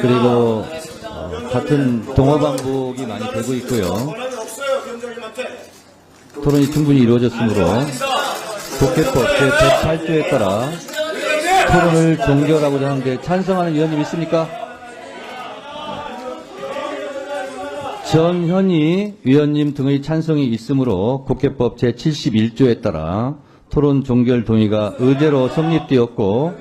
그리고 같은 동어 반복이 많이 되고 있고요. 토론이 충분히 이루어졌으므로 국회법 제108조에 따라 토론을 종결하고자 하는데 찬성하는 의원님 있습니까? 전현희 위원님 등의 찬성이 있으므로 국회법 제71조에 따라 토론 종결 동의가 의대로 성립되었고,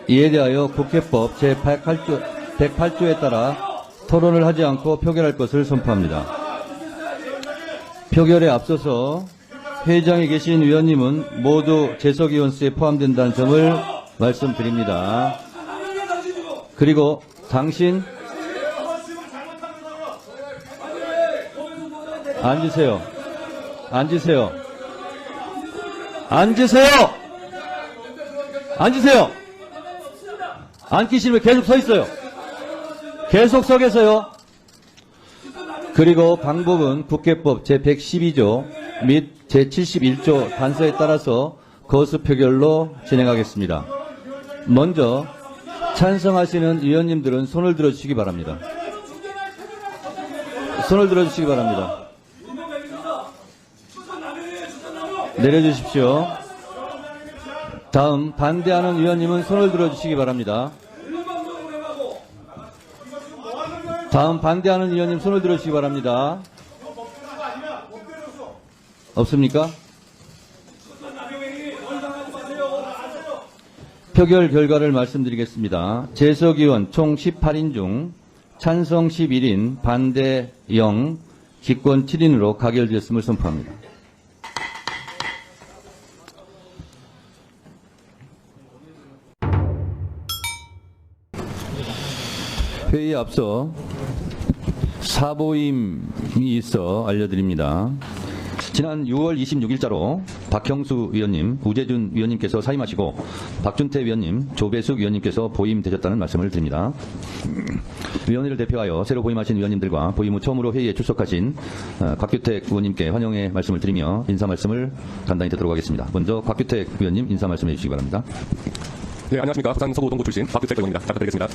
이에 대하여 국회법 제108조에 따라 토론을 하지 않고 표결할 것을 선포합니다. 표결에 앞서서 회의장에 계신 위원님은 모두 재석위원 수에 포함된다는 점을 말씀드립니다. 그리고 당신 앉으세요. 앉으세요. 앉으세요. 앉으세요. 앉기 싫으면 계속 서 있어요. 계속 서 계세요. 그리고 방법은 국회법 제112조 및 제71조 단서에 따라서 거수 표결로 진행하겠습니다. 먼저 찬성하시는 의원님들은 손을 들어주시기 바랍니다. 손을 들어주시기 바랍니다. 내려주십시오. 다음 반대하는 의원님은 손을 들어주시기 바랍니다. 다음 반대하는 의원님 손을 들어주시기 바랍니다. 없습니까? 표결 결과를 말씀드리겠습니다. 재석 의원 총 18인 중 찬성 11인, 반대 0, 기권 7인으로 가결되었음을 선포합니다. 회의에 앞서 사보임이 있어 알려드립니다. 지난 6월 26일자로 박형수 위원님, 우재준 위원님께서 사임하시고 박준태 위원님, 조배숙 위원님께서 보임되셨다는 말씀을 드립니다. 위원회를 대표하여 새로 보임하신 위원님들과 보임 후 처음으로 회의에 출석하신 곽규택 의원님께 환영의 말씀을 드리며 인사 말씀을 간단히 듣도록 하겠습니다. 먼저 곽규택 위원님 인사 말씀해 주시기 바랍니다. 네, 안녕하십니까. 부산 서구동구 출신 곽규택 의원입니다. 잘 부탁드리겠습니다.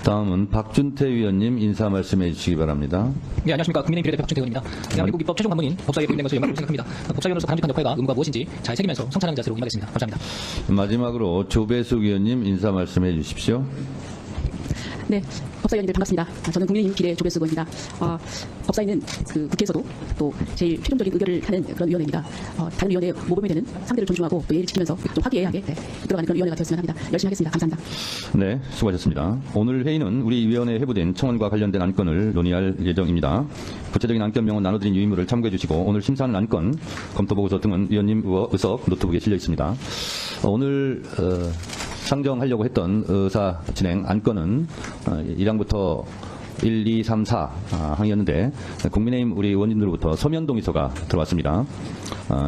다음은 박준태 위원님 인사 말씀해 주시기 바랍니다. 네, 안녕하십니까. 국민의힘 비례대표 박준태 의원입니다. 대한민국 입법 최종 관문인 법사위에 보임된 것을 영광으로 생각합니다. 법사위원으로서 바람직한 역할과 의무가 무엇인지 잘 새기면서 성찰하는 자세로 임하겠습니다. 감사합니다. 마지막으로 조배숙 위원님 인사 말씀해 주십시오. 네, 법사위원님들 반갑습니다. 저는 국민의힘 비례 조배숙 의원입니다. 법사위는 국회에서도 또 제일 최종적인 의결을 하는 그런 위원회입니다. 다른 위원회에 모범이 되는 상대를 존중하고 또 예의를 지키면서 좀 화기애애하게 들어가는 그런 위원회가 되었으면 합니다. 열심히 하겠습니다. 감사합니다. 네, 수고하셨습니다. 오늘 회의는 우리 위원회에 회부된 청원과 관련된 안건을 논의할 예정입니다. 구체적인 안건명은 나눠드린 유의물을 참고해 주시고 오늘 심사하는 안건, 검토보고서 등은 위원님 의석 노트북에 실려 있습니다. 오늘 상정하려고 했던 의사 진행 안건은 1항부터 1, 2, 3, 4 항이었는데 국민의힘 우리 의원님들로부터 서면 동의서가 들어왔습니다.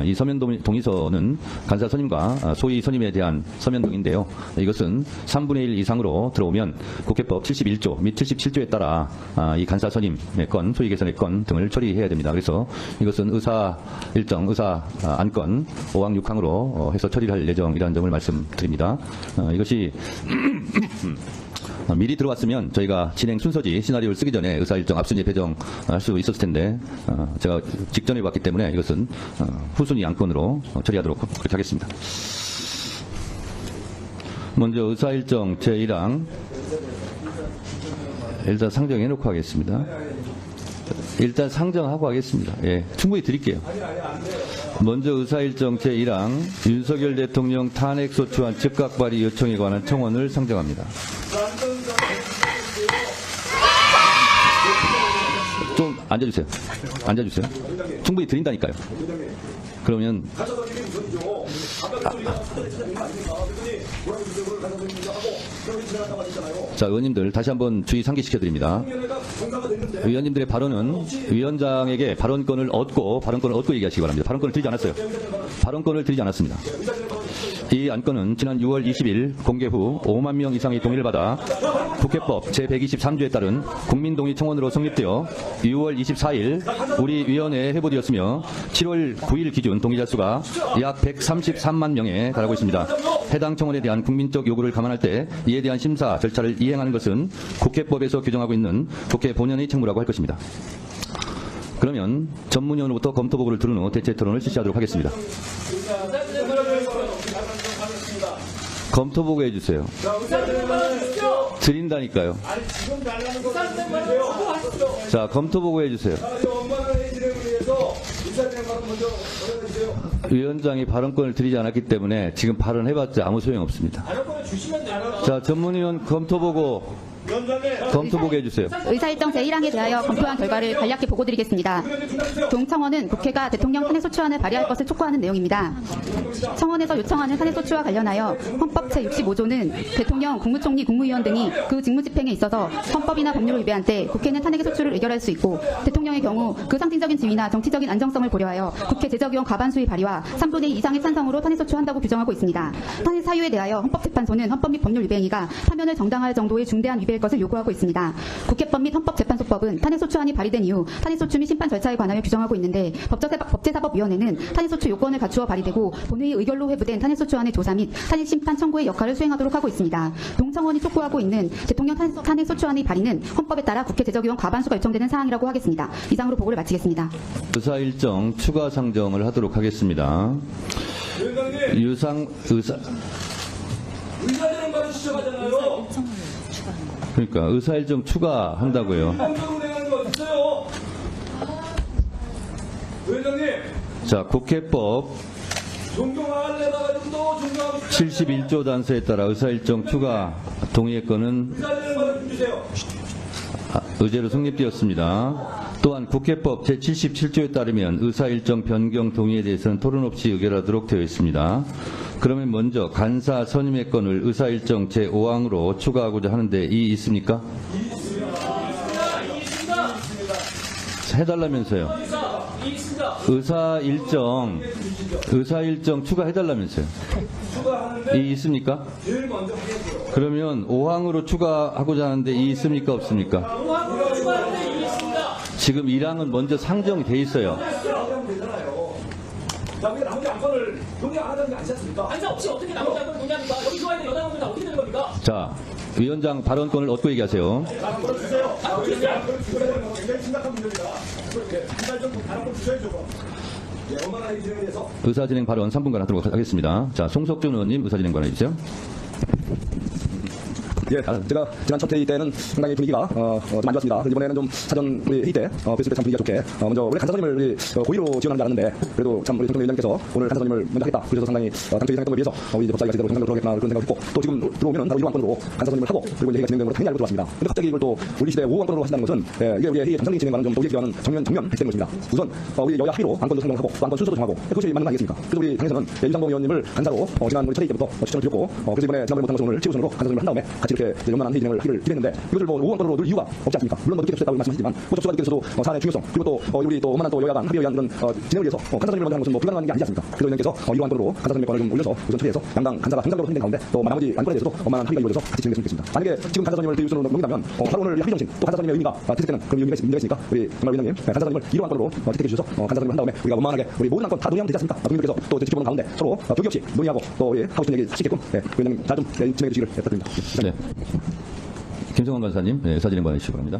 이 서면 동의서는 간사 선임과 소위 선임에 대한 서면 동의인데요. 이것은 3분의 1 이상으로 들어오면 국회법 71조 및 77조에 따라 이 간사 선임의 건, 소위 개선의 건 등을 처리해야 됩니다. 그래서 이것은 의사 일정, 의사 안건 5항 6항으로 해서 처리를 할 예정이라는 점을 말씀드립니다. 이것이 미리 들어왔으면 저희가 진행 순서지 시나리오를 쓰기 전에 의사일정 앞순위 배정할 수 있었을 텐데 제가 직전에 봤기 때문에 이것은 후순위 안건으로 처리하도록 그렇게 하겠습니다. 먼저 의사일정 제1항 일단 상정해놓고 하겠습니다. 일단 상정하고 하겠습니다. 예, 충분히 드릴게요. 먼저 의사일정 제1항 윤석열 대통령 탄핵소추안 즉각 발의 요청에 관한 청원을 상정합니다. 좀 앉아주세요. 앉아주세요. 충분히 드린다니까요. 그러면 자, 의원님들 다시 한번 주의 상기시켜드립니다. 의원님들의 발언은 위원장에게 발언권을 얻고 얘기하시기 바랍니다. 발언권을 드리지 않았어요. 발언권을 드리지 않았습니다. 이 안건은 지난 6월 20일 공개 후 5만 명 이상의 동의를 받아 국회법 제123조에 따른 국민동의 청원으로 성립되어 6월 24일 우리 위원회에 회부되었으며 7월 9일 기준 동의자 수가 약 133만 명에 달하고 있습니다. 해당 청원에 대한 국민적 요구를 감안할 때 이에 대한 심사 절차를 이행하는 것은 국회법에서 규정하고 있는 국회 본연의 책무라고 할 것입니다. 그러면 전문위원으로부터 검토 보고를 들은 후 대체 토론을 실시하도록 하겠습니다. 검토 보고 해주세요. 드린다니까요. 자, 검토 보고 해주세요. 위원장이 발언권을 드리지 않았기 때문에 지금 발언해봤자 아무 소용없습니다. 자, 전문위원 검토 보고 해주세요. 의사일정 제1항에 대하여 검토한 결과를 간략히 보고드리겠습니다. 동청원은 국회가 대통령 탄핵소추안을 발의할 것을 촉구하는 내용입니다. 청원에서 요청하는 탄핵소추와 관련하여 헌법 제65조는 대통령, 국무총리, 국무위원 등이 그 직무집행에 있어서 헌법이나 법률을 위배한 때 국회는 탄핵의 소추를 의결할 수 있고 대통령의 경우 그 상징적인 지위나 정치적인 안정성을 고려하여 국회 제적의원 과반수의 발의와 3분의 2 이상의 찬성으로 탄핵소추한다고 규정하고 있습니다. 탄핵 사유에 대하여 헌법재판소는 헌법 및 법률 위배 행위가 파면을 정당화할 정도의 중대한 위배일 것을 요구하고 있습니다. 국회법 및 헌법재판소법은 탄핵소추안이 발의된 이후 탄핵소추 및 심판 절차에 관하여 규정하고 있는데 법제사법위원회는 탄핵소추 요건을 갖추어 발의되고 본회의 의결로 회부된 탄핵소추안의 조사 및 탄핵심판 청구의 역할을 수행하도록 하고 있습니다. 동청원이 촉구하고 있는 대통령 탄핵소추안의 발의는 헌법에 따라 국회 제적의원 과반수가 요청되는 사항이라고 하겠습니다. 이상으로 보고를 마치겠습니다. 의사 일정 추가 상정을 하도록 하겠습니다. 의사들은 바로 지적하잖아요. 그러니까 의사 일정 추가한다고요. 의장님, 자, 국회법 존경하려고 해가지고 또 존경하고 71조 단서에 따라 의사 일정 추가 동의의 건은 의사들은 바로 좀 주세요. 의제로 성립되었습니다. 또한 국회법 제77조에 따르면 의사 일정 변경 동의에 대해서는 토론 없이 의결하도록 되어 있습니다. 그러면 먼저 간사 선임의 건을 의사 일정 제5항으로 추가하고자 하는데 이의 있습니까? 해달라면서요. 의사 일정 추가해달라면서요. 이의 있습니까? 그러면 5항으로 추가하고자 하는데 이의 있습니까? 없습니까? 지금 1항은 먼저 상정이 돼 있어요. 자, 우리가 나머지 안건을 동의안 하자는 게 아니지 않습니까? 안사 없이 어떻게 나머지 안건을 동의합니까? 여기 좋아야 돼 여당 의원들 어떻게 되는 겁니까? 자, 위원장 발언권을 얻고 얘기하세요. 굉장히 심각한 문제입니다. 한달 정도 발언권 주셔야죠. 얼마나 이 진행에 대해서 의사진행 발언 3분간 하도록 하겠습니다. 자, 송석준 의원님 의사진행 발언해 주세요. 예, 제가 지난 첫 회의 때는 상당히 분위기가 좀 안 좋았습니다. 이번에는 좀 사전 우리 회의 때 뵀을 때 참 분위기가 좋게 먼저 원래 간사선임을 우리 고의로 지원하는 줄 알았는데 그래도 참 우리 대통령 위원장께서 오늘 간사선임을 먼저 하겠다. 그래서 상당히 당초 예상했던 것에 비해서 우리 법사위가 제대로 정상적으로 들어가겠구나 그런 생각을 했고 또 지금 들어오면 바로 1호안건으로 간사선임을 하고 그리고 이제 회의가 진행되는 걸 당연히 알고 들어왔습니다. 근데 갑자기 이걸 또 우리 시대 5호안건으로 하신다는 것은 이게 우리의 회의 정상적인 진행과는 좀 도저히 기여하는 정면 배치되는 것입니다. 우선 우리 여야 합의로 안건도 상정하고 또 안건 순서도 정하고 그것이 맞는 거 아니겠습니까? 그래서 우리 당에서는 이상범 의원님을 간사로 지난 우리 첫 회의 때부터 추천을 드렸고 그래서 이번에 지난번에 못한 것을 오늘 최우선으로 간사선임을 한 다음에 같이 이렇게 연말한 회의 진행을 하기를 기대했는데 이것을 뭐 5호안건으로 넣을 이유가 없지 않습니까? 물론 늦게 접수했다고 말씀하시지만 그 접수가 늦게 돼서도 사안의 중요성 그리고 또 우리 또 얼마나 또 여야 간 합의에 의한 그런 진행을 위해서 간사선임을 먼저 하는 것은 뭐 불가능한 게 아니지 않습니까? 그래서 의원께서 1호안건으로 간사선임의 건을 좀 올려서 우선 처리해서 양당 간사가 정상적으로 선정된 가운데 또 나머지 안건에 대해서도 얼마나 합의가 이루어져서 같이 진행됐으면 좋겠습니다. 만약에 지금 간사선임을 우선으로 넘긴다면 바로 오늘 합의 정신 또 간사선임의 의미가 퇴색되는 그런 의미가 있으니까 우리 정말 위원님 간사선임을 1호안건으로 퇴색해 주셔서 간사선임을 한 다음에 우리가 원만하게 우리 모든 안건 다 논의하면 되지 않습니까? 국민들께서 또 지켜보는 가운데 서로 격의 없이 논의하고 또 우리 하고 싶은 얘기 할 수 있게끔 위원님 잘 좀 진행해 주시기를 부탁드립니다. 네. 김성원 간사님, 의사진행 발언해 주시기 바랍니다.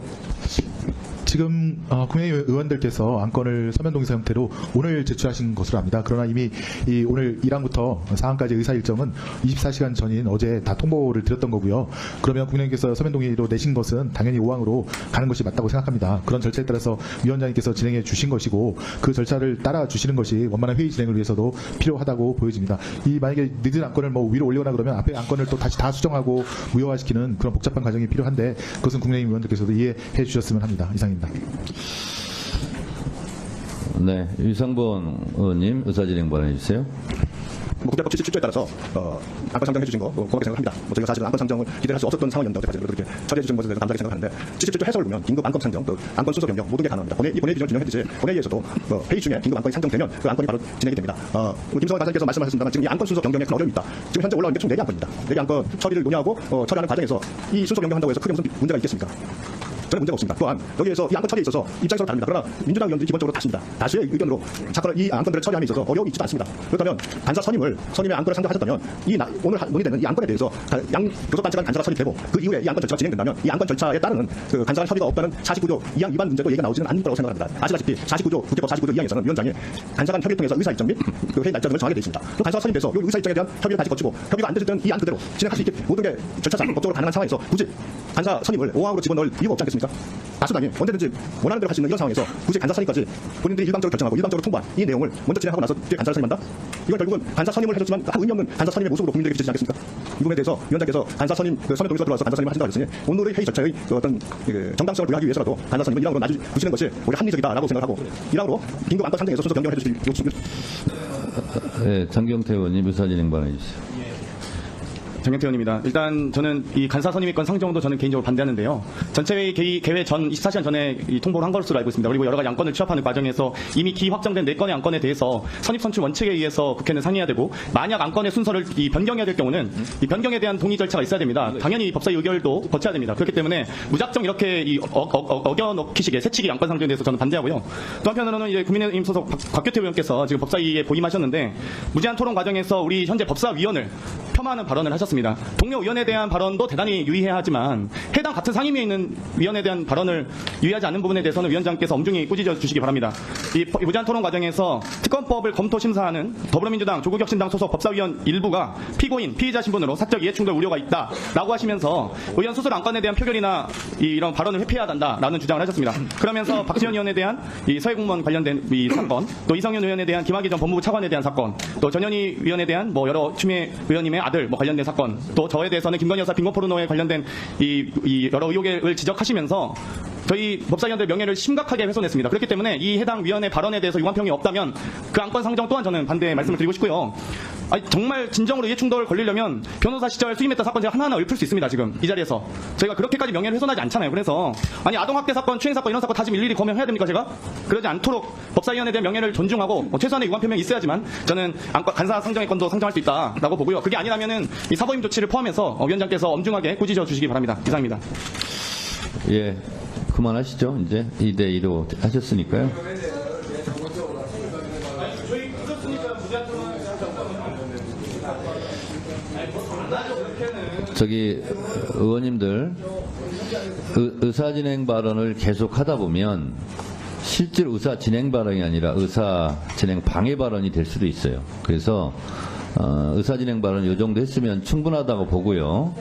지금 국민의힘 의원들께서 안건을 서면 동의서 형태로 오늘 제출하신 것으로 압니다. 그러나 이미 오늘 1항부터 4항까지 의사 일정은 24시간 전인 어제 다 통보를 드렸던 거고요. 그러면 국민의힘께서 서면 동의로 내신 것은 당연히 5항으로 가는 것이 맞다고 생각합니다. 그런 절차에 따라서 위원장님께서 진행해 주신 것이고 그 절차를 따라 주시는 것이 원만한 회의 진행을 위해서도 필요하다고 보여집니다. 만약에 늦은 안건을 뭐 위로 올리거나 그러면 앞에 안건을 또 다시 다 수정하고 무효화시키는 그런 복잡한 과정이 필요한데 그것은 국민의힘 의원들께서도 이해해 주셨으면 합니다. 이상입니다. 네, 유상범 의원님 의사진행 발언해 주세요. 국회법 77조에 따라서 안건 상정해 주신 거 고맙게 생각합니다. 저희가 사실은 안건 상정을 기대할 수 없었던 상황이었는데 어제까지 그렇게 처리해 주신 것에 대해서 감사하게 생각하는데 77조 해석을 보면 긴급 안건 상정, 안건 순서 변경 모든 게 가능합니다. 본회의 기준 준용했듯이 본회의에서도 회의 중에 긴급 안건이 상정되면 그 안건이 바로 진행이 됩니다. 우리 김성환 간사님께서 말씀하셨습니다만 지금 이 안건 순서 변경에 큰 어려움이 있다. 지금 현재 올라온 게 총 4개 안건입니다. 4개 안건 처리를 논의하고 처리하는 과정에서 이 순서 변경한다고 해서 크게 무슨 문제가 있겠습니까? 저는 문제가 없습니다. 또한 여기에서 이 안건 처리에 있어서 입장이 서로 다릅니다. 그러나 민주당 의원들이 기본적으로 다십니다. 다수의 의견으로 사건을 이 안건들을 처리함에 있어서 어려움이 있지도 않습니다. 그렇다면 간사 선임의 안건을 상정하셨다면 오늘 논의되는 이 안건에 대해서 양 교섭단체 간 간사가 설립되고 그 이후에 이 안건 절차가 진행된다면 이 안건 절차에 따르는 그 간사 간 협의가 없다는 49조 2항 위반 문제도 얘기가 나오지는 않을 거라고 생각합니다. 아시다시피 국회법 49조 2항에서는 위원장이 간사 간 협의를 통해서 의사 일정 및 그 회의 날짜 등을 정하게 되어 있습니다. 그 간사가 선임돼서 이 의사 일정에 대한 협의를 다시 거치고 협의가 안 됐을 때는 이 안 그대로 진행할 수 있게 모든 게 절차상 법적으로 가능한 상황에서 굳이 간사 선임을 5항으로 집어넣을 이유가 없지 않겠습니까? 다수당이 언제든지 원하는 대로 할 수 있는 이런 상황에서 굳이 간사 선임까지 본인들이 일방적으로 결정하고 일방적으로 통보한 이 내용을 먼저 진행하고 나서 뒤에 간사를 선임한다? 이건 결국은 간사 선임을 해줬지만 아무 의미 없는 간사 선임의 모습으로 국민들에게 비치지 않겠습니까? 이 부분에 대해서 위원장께서 간사 선임 서면 동의서 들어와서 간사 선임을 하신다고 했으니 오늘의 회의 절차의 어떤 정당성을 부여하기 위해서라도 간사 선임을 1항으로 놔주시는 것이 오히려 합리적이다라고 생각하고 1항으로 긴급 안건 상정에서 순서 변경을 해주시기 요청입니다. 네, 장경태 의원님 의사 진행 발언해 주세요. 장경태 의원입니다. 일단 저는 이 간사 선임위권 상정도 저는 개인적으로 반대하는데요. 전체회의 개회 전 24시간 전에 이 통보를 한 것으로 알고 있습니다. 그리고 여러 가지 안건을 취합하는 과정에서 이미 기 확정된 4건의 안건에 대해서 선입 선출 원칙에 의해서 국회는 상의해야 되고 만약 안건의 순서를 변경해야 될 경우는 이 변경에 대한 동의 절차가 있어야 됩니다. 당연히 법사위 의결도 거쳐야 됩니다. 그렇기 때문에 무작정 이렇게 어겨놓기식의 새치기 안건 상정에 대해서 저는 반대하고요. 또 한편으로는 이제 국민의힘 소속 박규태 의원께서 지금 법사위에 보임하셨는데 무제한 토론 과정에서 우리 현재 법사위원을 폄하하는 발언을 하셨습니다. 동료 의원에 대한 발언도 대단히 유의해야 하지만 해당 같은 상임위에 있는 위원에 대한 발언을 유의하지 않는 부분에 대해서는 위원장께서 엄중히 꾸짖어 주시기 바랍니다. 이 무제한 토론 과정에서 특검법을 검토 심사하는 더불어민주당 조국혁신당 소속 법사위원 일부가 피의자 신분으로 사적 이해충돌 우려가 있다라고 하시면서 의원 수술 안건에 대한 표결이나 이런 발언을 회피해야 한다라는 주장을 하셨습니다. 그러면서 박지원 의원에 대한 이 서해공무원 관련된 이 사건, 또 이성윤 의원에 대한 김학의 전 법무부 차관에 대한 사건, 또 전현희 의원에 대한 여러 추미애 의원님의 아들 관련된 사건, 또 저에 대해서는 김건희 여사 빙고 포르노에 관련된 이 여러 의혹을 지적하시면서 저희 법사위원들 명예를 심각하게 훼손했습니다. 그렇기 때문에 이 해당 위원의 발언에 대해서 유감평이 없다면 그 안건 상정 또한 저는 반대 말씀을 드리고 싶고요. 정말 진정으로 이해충돌 걸리려면 변호사 시절 수임했던 사건 제가 하나하나 읊을 수 있습니다. 지금 이 자리에서 저희가 그렇게까지 명예를 훼손하지 않잖아요. 그래서 아동학대 사건, 추행 사건 이런 사건 다 지금 일일이 검열해야 됩니까 제가? 그러지 않도록 법사위원에 대한 명예를 존중하고 최소한의 유감표명이 있어야지만 저는 간사 상정의 건도 상정할 수 있다라고 보고요. 그게 아니라면은 이 사법임 조치를 포함해서 위원장께서 엄중하게 꾸짖어 주시기 바랍니다. 이상입니다. 예, 그만하시죠. 이제 2대2로 하셨으니까요. 저기 의원님들 의사 진행 발언을 계속 하다 보면 실제로 의사 진행 발언이 아니라 의사 진행 방해 발언이 될 수도 있어요. 그래서 의사 진행 발언 이 정도 했으면 충분하다고 보고요.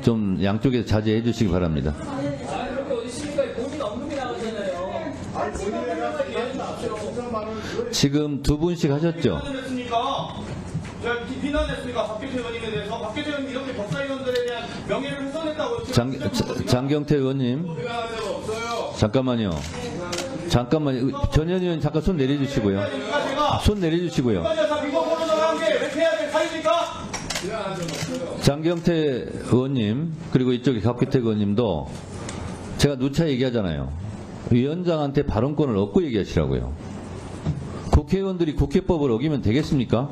좀 양쪽에서 자제해 주시기 바랍니다. 지금 2분씩 하셨죠? 비난했습니까? 박규태 의원님에 대해서. 박규태 의원님 이렇게 법사위원들에 대한 명예를 훼손했다고. 장경태 의원님. 잠깐만요. 전현 의원 잠깐 손 내려주시고요. 손 내려주시고요. 장경태 의원님 그리고 이쪽에 박규태 의원님도 제가 누차 얘기하잖아요. 위원장한테 발언권을 얻고 얘기하시라고요. 국회의원들이 국회법을 어기면 되겠습니까?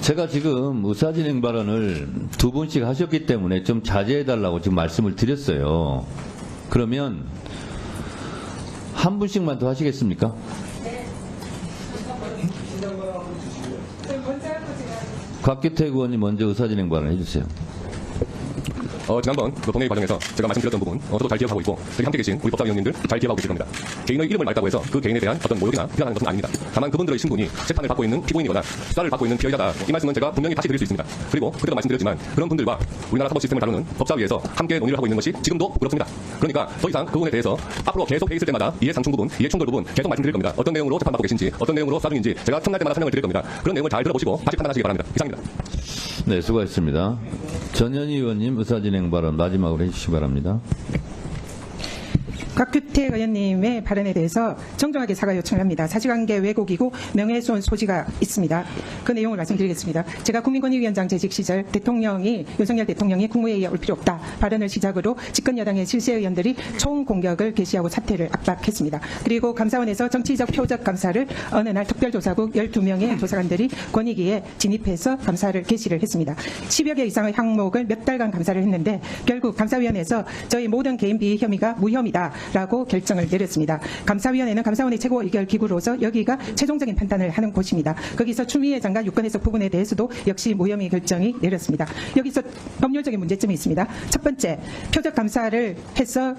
제가 지금 의사진행 발언을 2분씩 하셨기 때문에 좀 자제해달라고 지금 말씀을 드렸어요. 그러면 한 분씩만 더 하시겠습니까? 곽규태 의원님 먼저 의사진행 발언 해주세요. 지난번 그 본회의 과정에서 제가 말씀드렸던 부분 저도 잘 기억하고 있고 여기 함께 계신 우리 법사위원님들 잘 기억하고 계실 겁니다. 개인의 이름을 말했다고 해서 그 개인에 대한 어떤 모욕이나 비난하는 것은 아닙니다. 다만 그분들의 신분이 재판을 받고 있는 피고인이거나 수사를 받고 있는 피의자다. 이 말씀은 제가 분명히 다시 드릴 수 있습니다. 그리고 그때도 말씀드렸지만 그런 분들과 우리나라 사법 시스템을 다루는 법사위에서 함께 논의를 하고 있는 것이 지금도 그렇습니다. 그러니까 더 이상 그 부분에 대해서 앞으로 계속 회의 있을 때마다 이해상충 부분, 이해충돌 부분 계속 말씀드릴 겁니다. 어떤 내용으로 재판받고 계신지, 어떤 내용으로 수사 중인지 제가 틈날 때마다 설명을 드릴 겁니다. 그런 내용을 잘 들어보시고 다시 판단하시기 바랍니다. 이상입니다. 네, 수고하셨습니다. 전현희 의원님 의사진행 발언 마지막으로 해주시기 바랍니다. 곽규태 의원님의 발언에 대해서 정정하게 사과 요청을 합니다. 사실관계 왜곡이고 명예훼손 소지가 있습니다. 그 내용을 말씀드리겠습니다. 제가 국민권익위원장 재직 시절 윤석열 대통령이 국무회의에 올 필요 없다 발언을 시작으로 집권 여당의 실세 의원들이 총공격을 개시하고 사퇴를 압박했습니다. 그리고 감사원에서 정치적 표적 감사를 어느 날 특별조사국 12명의 조사관들이 권익위에 진입해서 감사를 개시를 했습니다. 10여 개 이상의 항목을 몇 달간 감사를 했는데 결국 감사위원회에서 저희 모든 개인 비위 혐의가 무혐의다라고 결정을 내렸습니다. 감사위원회는 감사원의 최고 의결 기구로서 여기가 최종적인 판단을 하는 곳입니다. 거기서 추미애 장관 유권 해석 부분에 대해서도 역시 무혐의 결정이 내렸습니다. 여기서 법률적인 문제점이 있습니다. 첫 번째, 표적 감사를 해서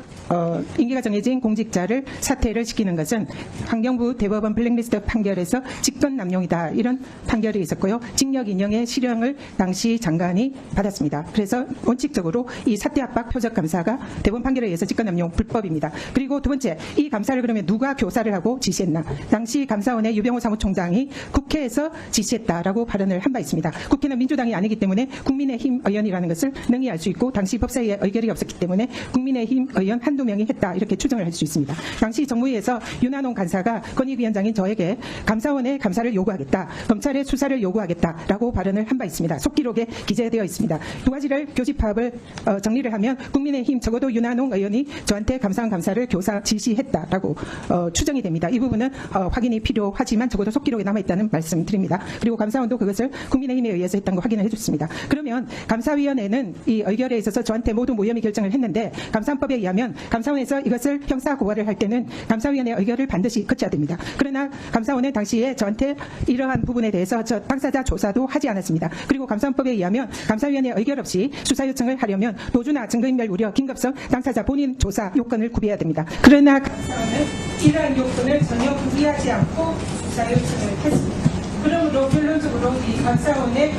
임기가 정해진 공직자를 사퇴를 시키는 것은 환경부 대법원 블랙리스트 판결에서 직권남용이다 이런 판결이 있었고요. 징역 2년의 실형을 당시 장관이 받았습니다. 그래서 원칙적으로 이 사퇴 압박 표적 감사가 대법원 판결에 의해서 직권남용 불법입니다. 그리고 두 번째, 이 감사를 그러면 누가 교사를 하고 지시했나? 당시 감사원의 유병호 사무총장이 국회에서 지시했다라고 발언을 한 바 있습니다. 국회는 민주당이 아니기 때문에 국민의힘 의원이라는 것을 능히 알 수 있고 당시 법사위에 의결이 없었기 때문에 국민의힘 의원 한두 명이 했다 이렇게 추정을 할 수 있습니다. 당시 정무위에서 윤한홍 간사가 권익위원장인 저에게 감사원의 감사를 요구하겠다, 검찰의 수사를 요구하겠다라고 발언을 한 바 있습니다. 속기록에 기재되어 있습니다. 두 가지를 교집합을 정리를 하면 국민의힘 적어도 윤한홍 의원이 저한테 감사원 감사를 교사 지시했다라고 추정이 됩니다. 이 부분은 확인이 필요하지만 적어도 속기록에 남아있다는 말씀드립니다. 그리고 감사원도 그것을 국민의힘에 의해서 했다는 거 확인을 해줬습니다. 그러면 감사위원회는 이 의결에 있어서 저한테 모두 무혐의 결정을 했는데 감사원법에 의하면 감사원에서 이것을 형사 고발을 할 때는 감사위원회 의결을 반드시 거쳐야 됩니다. 그러나 감사원은 당시에 저한테 이러한 부분에 대해서 저 당사자 조사도 하지 않았습니다. 그리고 감사원법에 의하면 감사위원회 의결 없이 수사 요청을 하려면 도주나 증거인멸 우려, 긴급성, 당사자 본인 조사 요건을 구비해야 됩니다. 그러나 감사원은 이러한 요건을 전혀 구비하지 않고 수사 요청을 했습니다. 그러므로 결론적으로 이 감사원의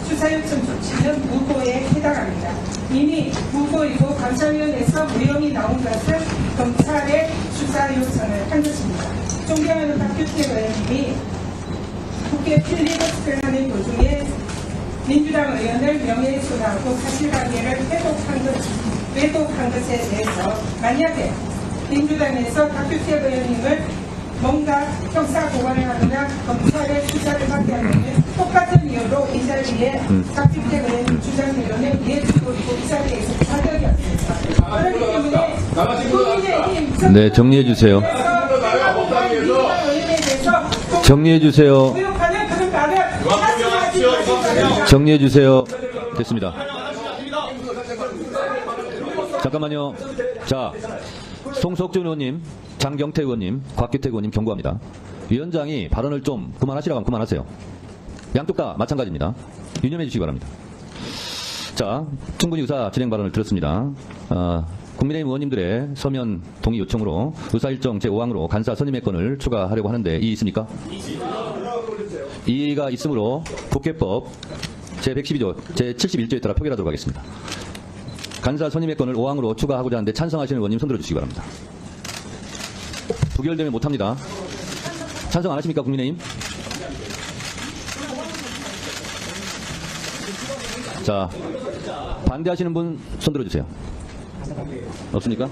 수사 요청 조치는 무고에 해당합니다. 이미 무고이고 감사위원회에서 무혐의 나온 것은 검찰의 수사 요청을 한 것입니다. 존경하는 박규태 의원님이 국회 필리버스터를 하는 도중에 민주당 의원을 명예훼손하고 사실관계를 왜곡한 것에 대해서 만약에 민주당에서 박규태 의원님을 뭔가 형사 고발을 하거나 검찰의 수사를 받게 하면 똑같은 이유로 이 자리에 박규태 의원님 주장대로는 이해주고 있고 이 자리에서 자격이 없습니다. 그렇기 때문에 국민의힘 네, 정리해 주세요. 정리해 주세요. 정리해 주세요. 됐습니다. 잠깐만요. 자, 송석준 의원님, 장경태 의원님, 곽규태 의원님 경고합니다. 위원장이 발언을 좀 그만하시라고 하면 그만하세요. 양쪽 다 마찬가지입니다. 유념해 주시기 바랍니다. 자, 충분히 의사 진행 발언을 들었습니다. 국민의힘 의원님들의 서면 동의 요청으로 의사일정 제5항으로 간사 선임의 건을 추가하려고 하는데 이의 있습니까? 이의가 있으므로 국회법 제112조 제71조에 따라 표결하도록 하겠습니다. 간사 선임의 건을 5항으로 추가하고자 하는데 찬성하시는 의원님 손들어 주시기 바랍니다. 부결되면 못합니다. 찬성 안 하십니까, 국민의힘? 자, 반대하시는 분 손들어 주세요. 없습니까?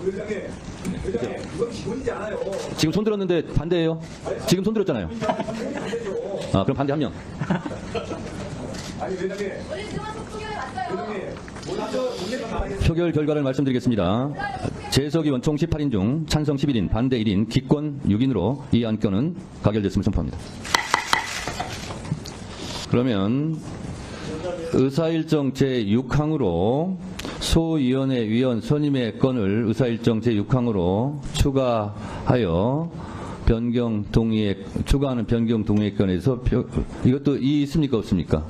지금 손들었는데 반대예요? 지금 손들었잖아요. 그럼 반대 한 명. 표결 결과를 말씀드리겠습니다. 재석 의원 총 18인 중 찬성 11인, 반대 1인, 기권 6인으로 이 안건은 가결됐음을 선포합니다. 그러면 의사일정 제6항으로 소위원회 위원 선임의 건을 의사일정 제6항으로 추가하여 추가하는 변경 동의의 건에서 이것도 이의 있습니까, 없습니까?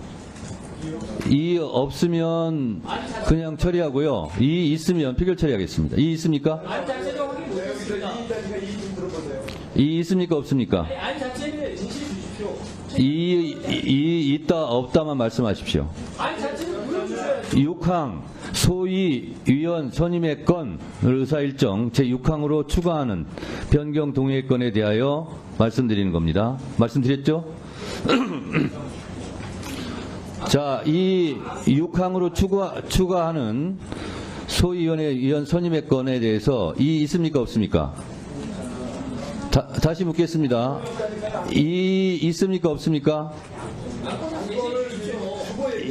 이의 없으면 그냥 처리하고요. 이의 있으면 표결 처리하겠습니다. 이의 있습니까? 이의 있습니까, 없습니까? 이의 있다 없다만 말씀하십시오. 6항 소위 위원 선임의 건 의사일정 제6항으로 추가하는 변경 동의의 건에 대하여 말씀드리는 겁니다. 말씀드렸죠? 자, 이 6항으로 추가하는 소위원회 위원 선임의 건에 대해서 이의 있습니까? 없습니까? 다시 묻겠습니다. 이의 있습니까? 없습니까?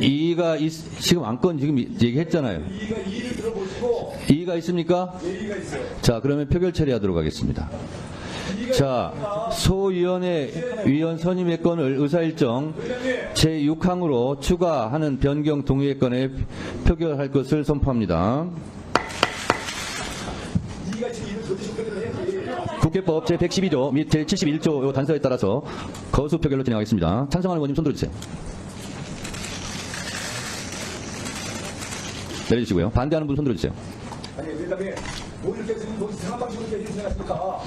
이의가 지금 안건 지금 얘기했잖아요. 이의가 있습니까? 자, 그러면 표결 처리하도록 하겠습니다. 자, 소위원회 위원 선임의 건을 의사일정 제6항으로 추가하는 변경 동의의 건에 표결할 것을 선포합니다. 국회법 제112조 및 제71조 단서에 따라서 거수 표결로 진행하겠습니다. 찬성하는 의원님 손 들어주세요. 내려주시고요. 반대하는 분 손 들어주세요.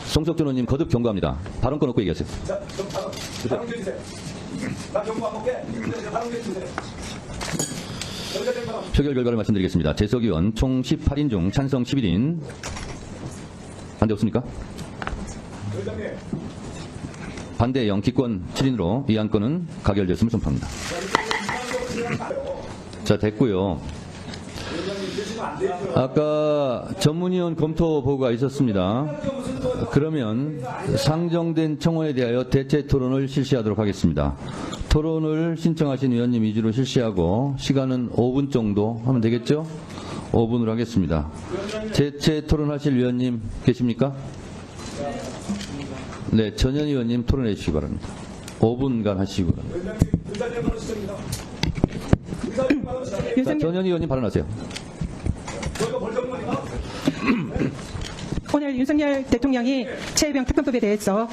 송석준 의원님 거듭 경고합니다. 발언권 없고 얘기하세요. 자, 그럼 발언 주세요. 나 경고 안 먹게. 발언 주세요. 표결 결과를 말씀드리겠습니다. 재석 의원 총 18인 중 찬성 11인. 반대 없습니까? 반대 0, 기권 7인으로 이 안건은 가결되었음을 선포합니다. 자, 됐고요. 아까 전문위원 검토 보고가 있었습니다. 그러면 상정된 청원에 대하여 대체 토론을 실시하도록 하겠습니다. 토론을 신청하신 위원님 위주로 실시하고 시간은 5분 정도 하면 되겠죠? 5분으로 하겠습니다. 대체 토론하실 위원님 계십니까? 네, 전현 의원님 토론해 주시기 바랍니다. 5분간 하시기 바랍니다. 자, 전현 의원님 발언하세요. 오늘 윤석열 대통령이 최혜병 특검법에 대해서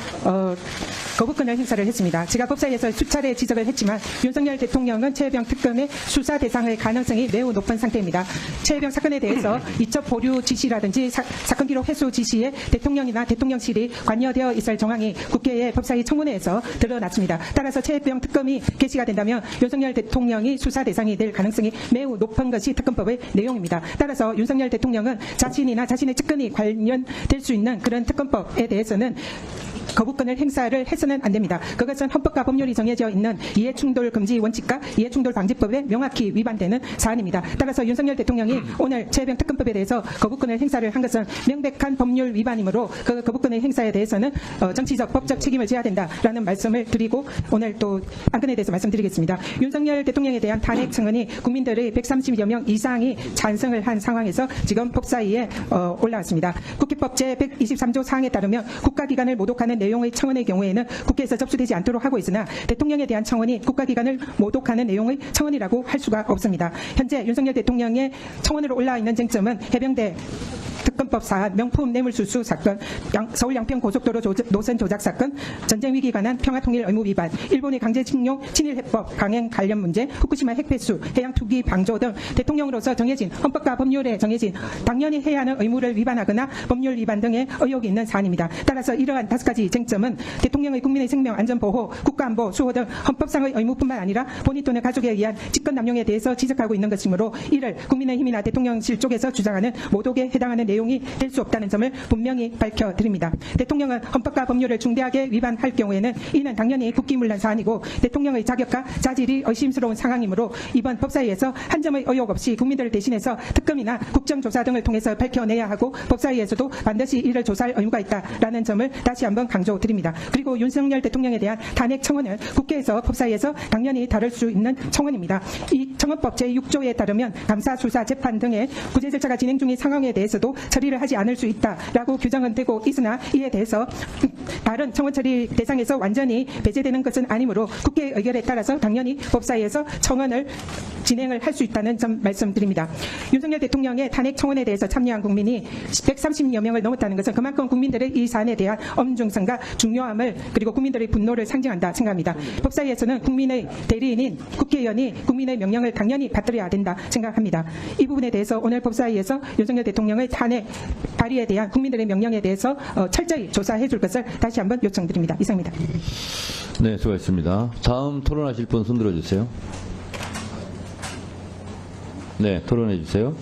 거부권을 행사를 했습니다. 제가 법사위에서 수차례 지적을 했지만 윤석열 대통령은 최혜병 특검의 수사 대상의 가능성이 매우 높은 상태입니다. 최혜병 사건에 대해서 이첩 보류 지시라든지 사건 기록 회수 지시에 대통령이나 대통령실이 관여되어 있을 정황이 국회의 법사위 청문회에서 드러났습니다. 따라서 최혜병 특검이 개시가 된다면 윤석열 대통령이 수사 대상이 될 가능성이 매우 높은 것이 특검법의 내용입니다. 따라서 윤석열 대통령은 자신이나 자신의 측근이 관련될 수 있는 그런 특검법에 대해서는 거부권을 행사를 해서는 안 됩니다. 그것은 헌법과 법률이 정해져 있는 이해충돌 금지 원칙과 이해충돌 방지법에 명확히 위반되는 사안입니다. 따라서 윤석열 대통령이 오늘 최혜병 특검법에 대해서 거부권을 행사를 한 것은 명백한 법률 위반이므로 그 거부권의 행사에 대해서는 정치적 법적 책임을 져야 된다라는 말씀을 드리고 오늘 또 안건에 대해서 말씀드리겠습니다. 윤석열 대통령에 대한 탄핵 청원이 국민들의 130여 명 이상이 찬성을 한 상황에서 지금 법사위에 올라왔습니다. 국회법 제123조 사항에 따르면 국가기관을 모독하는 내용의 청원의 경우에는 국회에서 접수되지 않도록 하고 있으나 대통령에 대한 청원이 국가기관을 모독하는 내용의 청원이라고 할 수가 없습니다. 현재 윤석열 대통령의 청원으로 올라와 있는 쟁점은 해병대 특검법 사안, 명품 뇌물수수 사건, 서울 양평 고속도로 노선 조작 사건, 전쟁 위기 관한 평화통일 의무 위반, 일본의 강제징용 친일 해법 강행 관련 문제, 후쿠시마 핵폐수, 해양 투기 방조 등 대통령으로서 정해진 헌법과 법률에 정해진 당연히 해야 하는 의무를 위반하거나 법률 위반 등의 의혹이 있는 사안입니다. 따라서 이러한 5가지 쟁점은 대통령의 국민의 생명 안전 보호, 국가안보 수호 등 헌법상의 의무뿐만 아니라 본인 또는 가족에 의한 직권 남용에 대해서 지적하고 있는 것이므로 이를 국민의힘이나 대통령실 쪽에서 주장하는 모독에 해당하는 내용이 될 수 없다는 점을 분명히 밝혀드립니다. 대통령은 헌법과 법률을 중대하게 위반할 경우에는 이는 당연히 국기문란 사안이고 대통령의 자격과 자질이 의심스러운 상황이므로 이번 법사위에서 한 점의 의혹 없이 국민들을 대신해서 특검이나 국정조사 등을 통해서 밝혀내야 하고 법사위에서도 반드시 이를 조사할 의무가 있다라는 점을 다시 한번 강조드립니다. 그리고 윤석열 대통령에 대한 탄핵 청원은 국회에서 법사위에서 당연히 다룰 수 있는 청원입니다. 이 청원법 제6조에 따르면 감사, 수사, 재판 등의 구제 절차가 진행 중인 상황에 대해서도 처리를 하지 않을 수 있다라고 규정은 되고 있으나 이에 대해서 다른 청원 처리 대상에서 완전히 배제되는 것은 아니므로 국회의 의결에 따라서 당연히 법사위에서 청원을 진행을 할 수 있다는 점 말씀드립니다. 윤석열 대통령의 탄핵 청원에 대해서 참여한 국민이 130여 명을 넘었다는 것은 그만큼 국민들의 이 사안에 대한 엄중성과 중요함을 그리고 국민들의 분노를 상징한다 생각합니다. 법사위에서는 국민의 대리인인 국회의원이 국민의 명령을 당연히 받들어야 된다 생각합니다. 이 부분에 대해서 오늘 법사위에서 윤석열 대통령의 탄핵 발의에 대한 국민들의 명령에 대해서 철저히 조사해 줄 것을 다시 한번 요청드립니다. 이상입니다. 네, 수고하셨습니다. 다음 토론하실 분 손 들어주세요. 네, 토론해 주세요.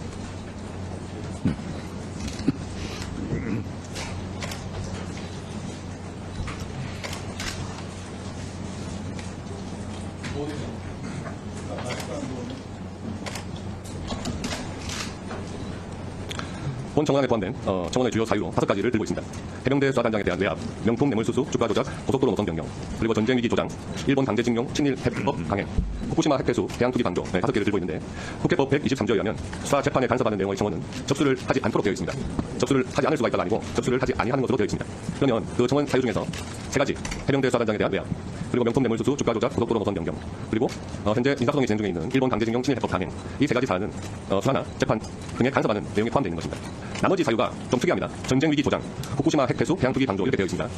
본 청원안에 포함된 청원의 주요 사유로 5가지를 들고 있습니다. 해병대 수사단장에 대한 외압, 명품 뇌물수수, 주가 조작, 고속도로 노선 변경, 그리고 전쟁위기 조장, 일본 강제징용, 친일 해법 강행, 후쿠시마 핵폐수, 해양투기 방조 5개를 들고 있는데 국회법 123조에 의하면 수사 재판에 간섭하는 내용의 청원은 접수를 하지 않도록 되어 있습니다. 접수를 하지 않을 수가 있다가 아니고 접수를 하지 아니하는 것으로 되어 있습니다. 그러면 그 청원 사유 중에서 3가지 해병대 수사단장에 대한 외압, 그리고 명품 뇌물수수, 주가 조작, 고속도로 노선 변경, 그리고 현재 인사소송이 진행 중에 있는 일본 강제징용, 친일 해법 강행, 이 3가지 사안은 수사나 재판 등에 간섭하는 내용이 포함되어 있는 것입니다. 나머지 사유가 좀 특이합니다. 전쟁위기 조장, 후쿠시마 핵폐수, 해양투기 방조 이렇게 되어 있습니다.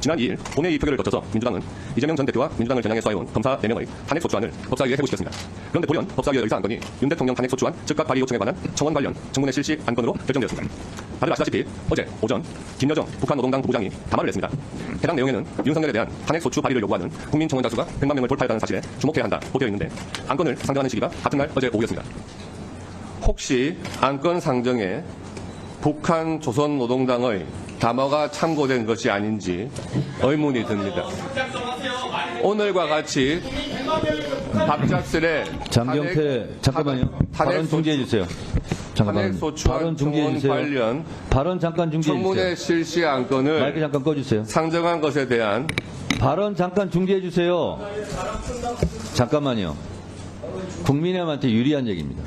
지난 2일 본회의 표결을 거쳐서 민주당은 이재명 전 대표와 민주당을 겨냥해 쏘아온 검사 4명의 탄핵소추안을 법사위에 해고시켰습니다. 그런데 돌연 법사위의 의사 안건이 윤 대통령 탄핵소추안 즉각 발의 요청에 관한 청원 관련 청문회 실시 안건으로 결정되었습니다. 다들 아시다시피 어제 오전 김여정 북한 노동당 부부장이 담화를 냈습니다. 해당 내용에는 윤석열에 대한 탄핵소추 발의를 요구하는 국민 청원자 수가 100만 명을 돌파했다는 사실에 주목해야 한다고 되어 있는데 안건을 상정하는 시기가 같은 날 어제 오후였습니다. 혹시 안건 상정에 북한 조선노동당의 담화가 참고된 것이 아닌지 의문이 듭니다. 오늘과 같이 갑작스레 장경태 잠깐만요. 발언 중지해 주세요. 잠깐만. 발언 중지해 주세요. 관련 발언 잠깐 중지해 청문회 주세요. 실시 안건을 마이크 잠깐 꺼주세요. 상정한 것에 대한 발언 잠깐 중지해 주세요. 잠깐만요. 국민의힘한테 유리한 얘기입니다.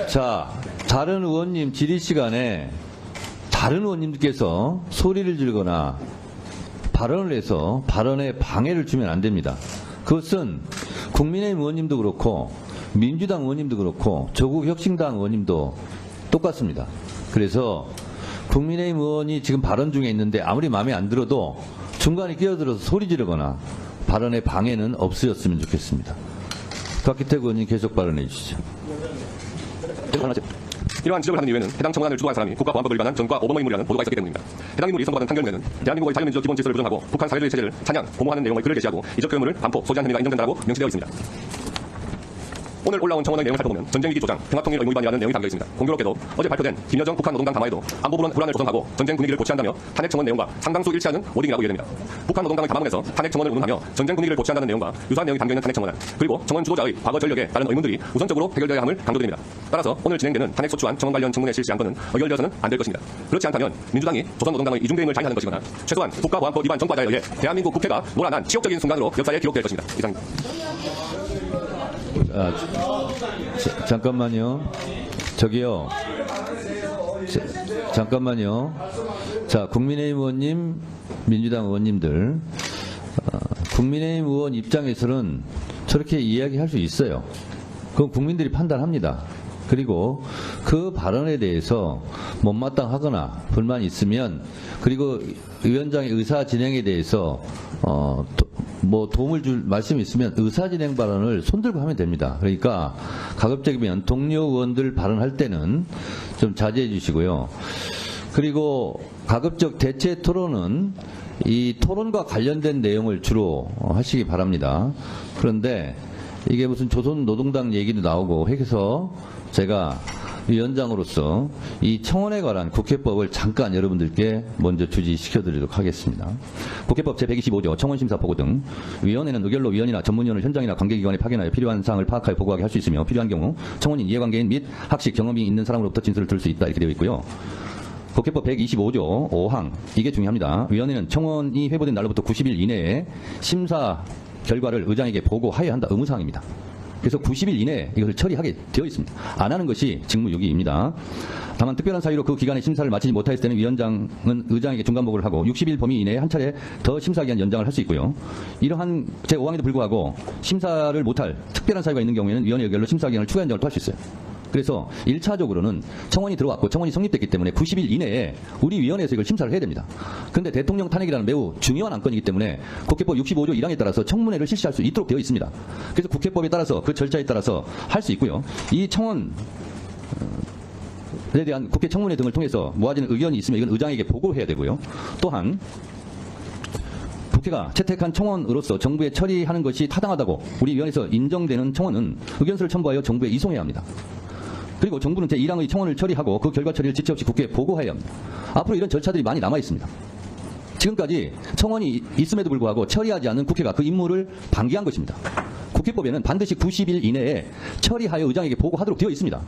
자, 다른 의원님 질의 시간에 다른 의원님들께서 소리를 지르거나 발언을 해서 발언에 방해를 주면 안 됩니다. 그것은 국민의힘 의원님도 그렇고 민주당 의원님도 그렇고 조국혁신당 의원님도 똑같습니다. 그래서 국민의힘 의원이 지금 발언 중에 있는데 아무리 마음에 안 들어도 중간에 끼어들어서 소리 지르거나 발언에 방해는 없으셨으면 좋겠습니다. 박기택 의원님 계속 발언해 주시죠. 이러한 지적을 하는 이유에는 해당 청원안을 주도한 사람이 국가보안법을 위반한 전과 오범의 인물이라는 보도가 있었기 때문입니다. 해당 인물이 선고받은 판결문에는 대한민국의 자유민주적 기본 질서를 부정하고 북한 사회주의 체제를 찬양, 보모하는 내용의 글을 게시하고 이적 교묘를 반포, 소지한 혐의가 인정된다고 명시되어 있습니다. 오늘 올라온 청원의 내용을 살펴보면 전쟁위기 조장, 평화통일 의무 위반이라는 내용이 담겨 있습니다. 공교롭게도 어제 발표된 김여정 북한 노동당 담화에도 안보 불안을 조성하고 전쟁 분위기를 고취한다며 탄핵 청원 내용과 상당수 일치하는 워딩이라고 이해됩니다. 북한 노동당의 담화문에서 탄핵 청원을 운운하며 전쟁 분위기를 고취한다는 내용과 유사한 내용이 담겨 있는 탄핵 청원안, 그리고 청원 주도자의 과거 전력에 따른 의문들이 우선적으로 해결되어야 함을 강조드립니다. 따라서 오늘 진행되는 탄핵 소추안 청원 관련 청문회 실시 안건은 의결되어서는 안 될 것입니다. 그렇지 않다면 민주당이 조선노동당의 이중대응을 자행하는 것이거나 최소한 국가보안법 위반 전과자에 의해 대한민국 국회가 노란한 치욕적인 순간으로 역사에 기록될 것입니다. 이상입니다. 잠깐만요. 저기요. 잠깐만요. 자, 국민의힘 의원님, 민주당 의원님들, 국민의힘 의원 입장에서는 저렇게 이야기할 수 있어요. 그건 국민들이 판단합니다. 그리고 그 발언에 대해서 못마땅하거나 불만이 있으면, 그리고 위원장의 의사 진행에 대해서 도움을 줄 말씀이 있으면 의사진행 발언을 손들고 하면 됩니다. 그러니까 가급적이면 동료 의원들 발언할 때는 좀 자제해 주시고요. 그리고 가급적 대체 토론은 이 토론과 관련된 내용을 주로 하시기 바랍니다. 그런데 이게 무슨 조선노동당 얘기도 나오고 해서 제가 위원장으로서 이 청원에 관한 국회법을 잠깐 여러분들께 먼저 주지시켜드리도록 하겠습니다. 국회법 제125조 청원심사 보고 등 위원회는 의결로 위원이나 전문위원을 현장이나 관계기관에 파견하여 필요한 사항을 파악하여 보고하게 할 수 있으며 필요한 경우 청원인, 이해관계인 및 학식 경험이 있는 사람으로부터 진술을 들을 수 있다 이렇게 되어 있고요. 국회법 125조 5항 이게 중요합니다. 위원회는 청원이 회부된 날로부터 90일 이내에 심사 결과를 의장에게 보고하여야 한다. 의무사항입니다. 그래서 90일 이내에 이것을 처리하게 되어 있습니다. 안 하는 것이 직무유기입니다. 다만 특별한 사유로 그 기간에 심사를 마치지 못했을 때는 위원장은 의장에게 중간보고를 하고 60일 범위 이내에 한 차례 더 심사기한 연장을 할 수 있고요. 이러한 제5항에도 불구하고 심사를 못할 특별한 사유가 있는 경우에는 위원회 의결로 심사기간을 추가 연장을 또 할 수 있어요. 그래서 1차적으로는 청원이 들어왔고 청원이 성립됐기 때문에 90일 이내에 우리 위원회에서 이걸 심사를 해야 됩니다. 그런데 대통령 탄핵이라는 매우 중요한 안건이기 때문에 국회법 65조 1항에 따라서 청문회를 실시할 수 있도록 되어 있습니다. 그래서 국회법에 따라서 그 절차에 따라서 할 수 있고요. 이 청원에 대한 국회 청문회 등을 통해서 모아지는 의견이 있으면 이건 의장에게 보고해야 되고요. 또한 국회가 채택한 청원으로서 정부에 처리하는 것이 타당하다고 우리 위원회에서 인정되는 청원은 의견서를 첨부하여 정부에 이송해야 합니다. 그리고 정부는 제1항의 청원을 처리하고 그 결과 처리를 지체 없이 국회에 보고해야 합니다. 앞으로 이런 절차들이 많이 남아 있습니다. 지금까지 청원이 있음에도 불구하고 처리하지 않는 국회가 그 임무를 방기한 것입니다. 국회법에는 반드시 90일 이내에 처리하여 의장에게 보고하도록 되어 있습니다.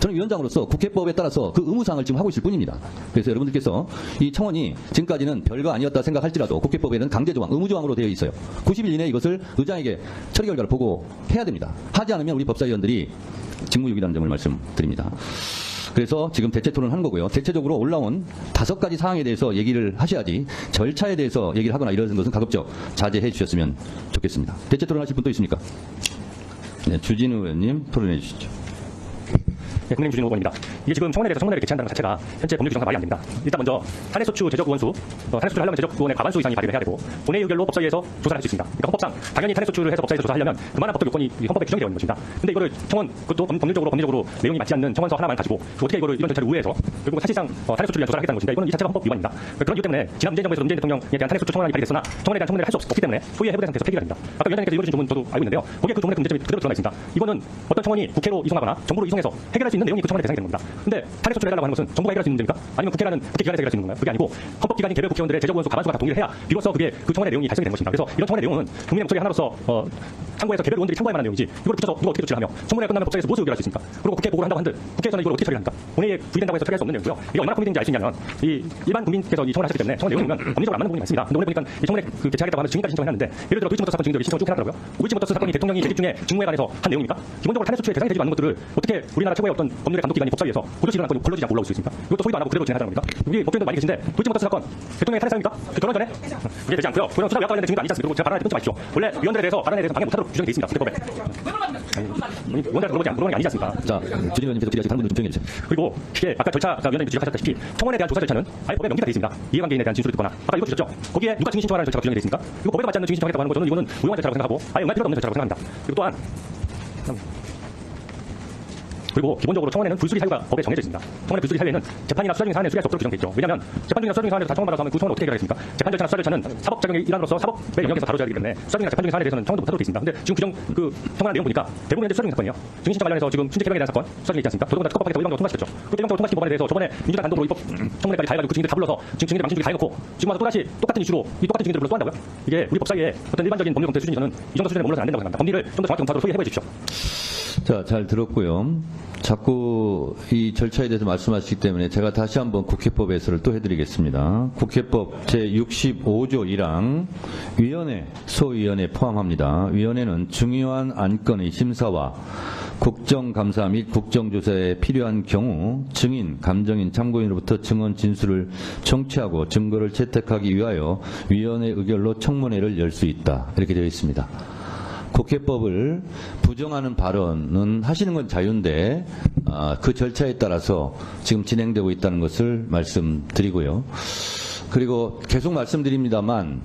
저는 위원장으로서 국회법에 따라서 그 의무사항을 지금 하고 있을 뿐입니다. 그래서 여러분들께서 이 청원이 지금까지는 별거 아니었다 생각할지라도 국회법에는 강제조항, 의무조항으로 되어 있어요. 90일 이내에 이것을 의장에게 처리 결과를 보고해야 됩니다. 하지 않으면 우리 법사위원들이 직무유기라는 점을 말씀드립니다. 그래서 지금 대체 토론하는 거고요. 대체적으로 올라온 5가지 사항에 대해서 얘기를 하셔야지 절차에 대해서 얘기를 하거나 이런 것은 가급적 자제해 주셨으면 좋겠습니다. 대체 토론하실 분 또 있습니까? 네, 주진우 의원님 토론해 주시죠. 네, 국민의힘 주진우 의원입니다. 이게 지금 청원에 대해서 청문회를 개최한다는 것 자체가 현재 법률 규정상 말이 안 됩니다. 일단 먼저 탄핵소추 제적 의원수, 탄핵소추를 하려면 제적 의원의 과반수 이상이 발의를 해야 되고 본회의 의결로 법사위에서 조사를 할 수 있습니다. 그러니까 헌법상 당연히 탄핵소추를 해서 법사위에서 조사하려면 그만한 법적 요건이 헌법에 규정되어 있는 것입니다. 근데 이거를 청원, 그것도 법률적으로 내용이 맞지 않는 청원서 하나만 가지고 어떻게 이거를 이런 절차를 우회해서 결국 사실상 탄핵소추를 위한 조사를 하겠다는 것인데 이거는 이 자체가 헌법 위반입니다. 그런 이유 때문에 지난 문재인 정부에서 문재인 대통령에 대한 탄핵소추 청원안이 발의됐으나 청원에 대한 청문회를 할 수 없기 때문에 소위에 해부된 상태에서 폐기가 됩니다. 아까 위원장님께서 읽어주신 부분 저도 알고 있는데요. 거기에 그 조문의 문제점이 그대로 드러나 있습니다. 이거는 어떤 청원이 국회로 이송하거나 정부로 이송해서 해결할 수 있는 내용이 그 청원의 대상이 되는 겁니다. 근데 탄핵소추를 해달라고 하는 것은 정부가 해결할 수 있는 문제입니까? 아니면 국회 기관에서 해결할 수 있는 건가요? 그게 아니고 헌법기관인 개별 국회의원들의 제적 의원수 과반수가 다 동의를 해야 비로소 그게 그 청원의 내용이 달성이 되는 것입니다. 그래서 이런 청원의 내용은 국민의 목소리 하나로서 참고해서 개별 의원들이 참고할 만한 내용이지 이걸 붙여서 누가 어떻게 조치를 하며 청문회가 끝나면 법사위에서 무엇을 의결할 수 있습니까? 그리고 국회 보고를 한다고 한들 국회에서는 이걸 어떻게 처리합니까? 본회의에 부의된다고 해서 처리할 수 없는 내용이고요. 이게 얼마나 고민되는지 알 수 있냐면 이 일반 국민께서 이 청원을 하셨기 때문에 청원 내용을 보면 법리적으로 안 맞는 부분이 많습니다. 근데 오늘 보니까 이 청문회 그 개최하겠다고 하면서 증인까지 신청을 했는데 예를 들어 도이치모터 사건 증인들이 신청을 쭉 해놨더라고요. 도이치모터 사건이 대통령이 재직 중에 직무에 관해서 한 내용입니까? 기본적으로 탄핵소추에 대상이 되지 않는 것들을 어떻게 우리나라 최고의 어떤 법률의 감독기관이 법사위에서 고조치 일어난 건 걸러지지 않고 올라올 수 있습니까? 이것도 소위도 안 하고 그대로 진행하자는 겁니다. 우리 법조인들 많이 계신데 도이치모터 사건 대통령의 탄핵사입니까? 그 결혼 전에 그게 되지 않고요. 그건 수사 의혹과 관련된 증인도 아니지 않습니까? 그리고 제가 발언할 때 끊지 마십시오. 원래 위원들에 대해서 발언에 대해서 방해 못하도록 규정이 되어 있습니다. 국회법에. 위원들한테 물어보는 게 아니지 않습니까? 자, 주진 의원님께서 질의하신 다른 분들 좀 정해 주세요. 그리고 이게 아까 절차, 위원장님 지적하셨다시피 청원에 대한 조사 절차는 아예 법에 명기가 되어 있습니다. 이해관계인에 대한 진술을 듣거나 아까 읽어주셨죠? 거기에 누가 증인 신청하라는 절차가 규정이 되어 있습니까? 이거 법에도 맞지 않는 증인 신청하겠다고 하는 거 저는 이거는 무용한 절차라고 생각하고 아예 응할 필요가 없는 절차라고 생각합니다. 그리고 또한 그리고 기본적으로 청원에는 불수리 사유가 법에 정해져 있습니다. 청원의 불수리 사유에는 재판이나 수사 중인 사안에 수리할 수 없도록 규정되어 있죠. 왜냐하면 재판 중이나 수사 중인 사안에서 다 청원받아서 하면 그 청원을 어떻게 해결하겠습니까? 재판 절차나 수사 절차는 사법 작용의 일환으로서 사법의 영역에서 다뤄져야 되기 때문에 수사 중이나 재판 중인 사안에 대해서는 청원도 못하도록 되어 있습니다. 근데 지금 그 청원한 내용 보니까 대부분 현재 수사 중인 사건이에요. 증인 신청 관련해서 지금 순직 개명에 대한 사건 수사 중에 있지 않습니까? 더더군다나 특검 파괴 일방적으로 통과시켰죠. 그 일방적으로 통과시킨 법안에 대해서 저번에 민주당 단독으로 입법 청문회까지 다 해가지고 그 증인들 다 불러서 지금 증인들 망신 주기 다 해놓고 지금 와서 또다시 똑같은 이슈로 이 똑같은 증인들을 불러서 또 한다고요? 이게 우리 법사위의 어떤 일반적인 법률 검토 수준이 저는 이 정도 수준에 머물러서 안 된다고 생각합니다. 법리를 좀 더 정확히 검토하도록 소위에 해부해 주십시오. 자, 잘 들었고요. 자꾸 이 절차에 대해서 말씀하시기 때문에 제가 다시 한번 국회법 해설을 또 해드리겠습니다. 국회법 제65조 1항 위원회, 소위원회 포함합니다. 위원회는 중요한 안건의 심사와 국정감사 및 국정조사에 필요한 경우 증인, 감정인, 참고인으로부터 증언 진술을 청취하고 증거를 채택하기 위하여 위원회 의결로 청문회를 열 수 있다. 이렇게 되어 있습니다. 국회법을 부정하는 발언은 하시는 건 자유인데 그 절차에 따라서 지금 진행되고 있다는 것을 말씀드리고요. 그리고 계속 말씀드립니다만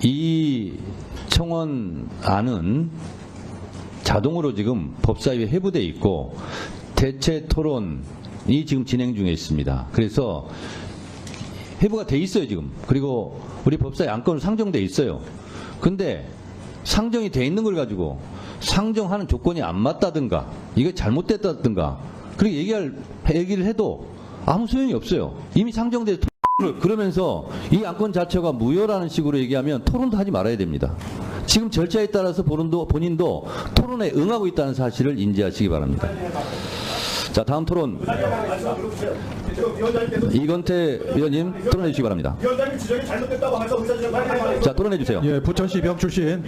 이 청원안은 자동으로 지금 법사위에 회부되어 있고 대체 토론이 지금 진행 중에 있습니다. 그래서 회부가 돼 있어요 지금. 그리고 우리 법사위 안건으로 상정돼 있어요. 근데 상정이 돼 있는 걸 가지고 상정하는 조건이 안 맞다든가 이게 잘못됐다든가 그렇게 얘기를 해도 아무 소용이 없어요. 이미 상정돼 그러면서 이 안건 자체가 무효라는 식으로 얘기하면 토론도 하지 말아야 됩니다. 지금 절차에 따라서 본인도 토론에 응하고 있다는 사실을 인지하시기 바랍니다. 자, 다음 토론 이건태 위원님 토론해 주시기 바랍니다. 위원장님 지적이 잘못됐다고 하면서 의사진행 자, 토론해 주세요. 예, 부천시 병 출신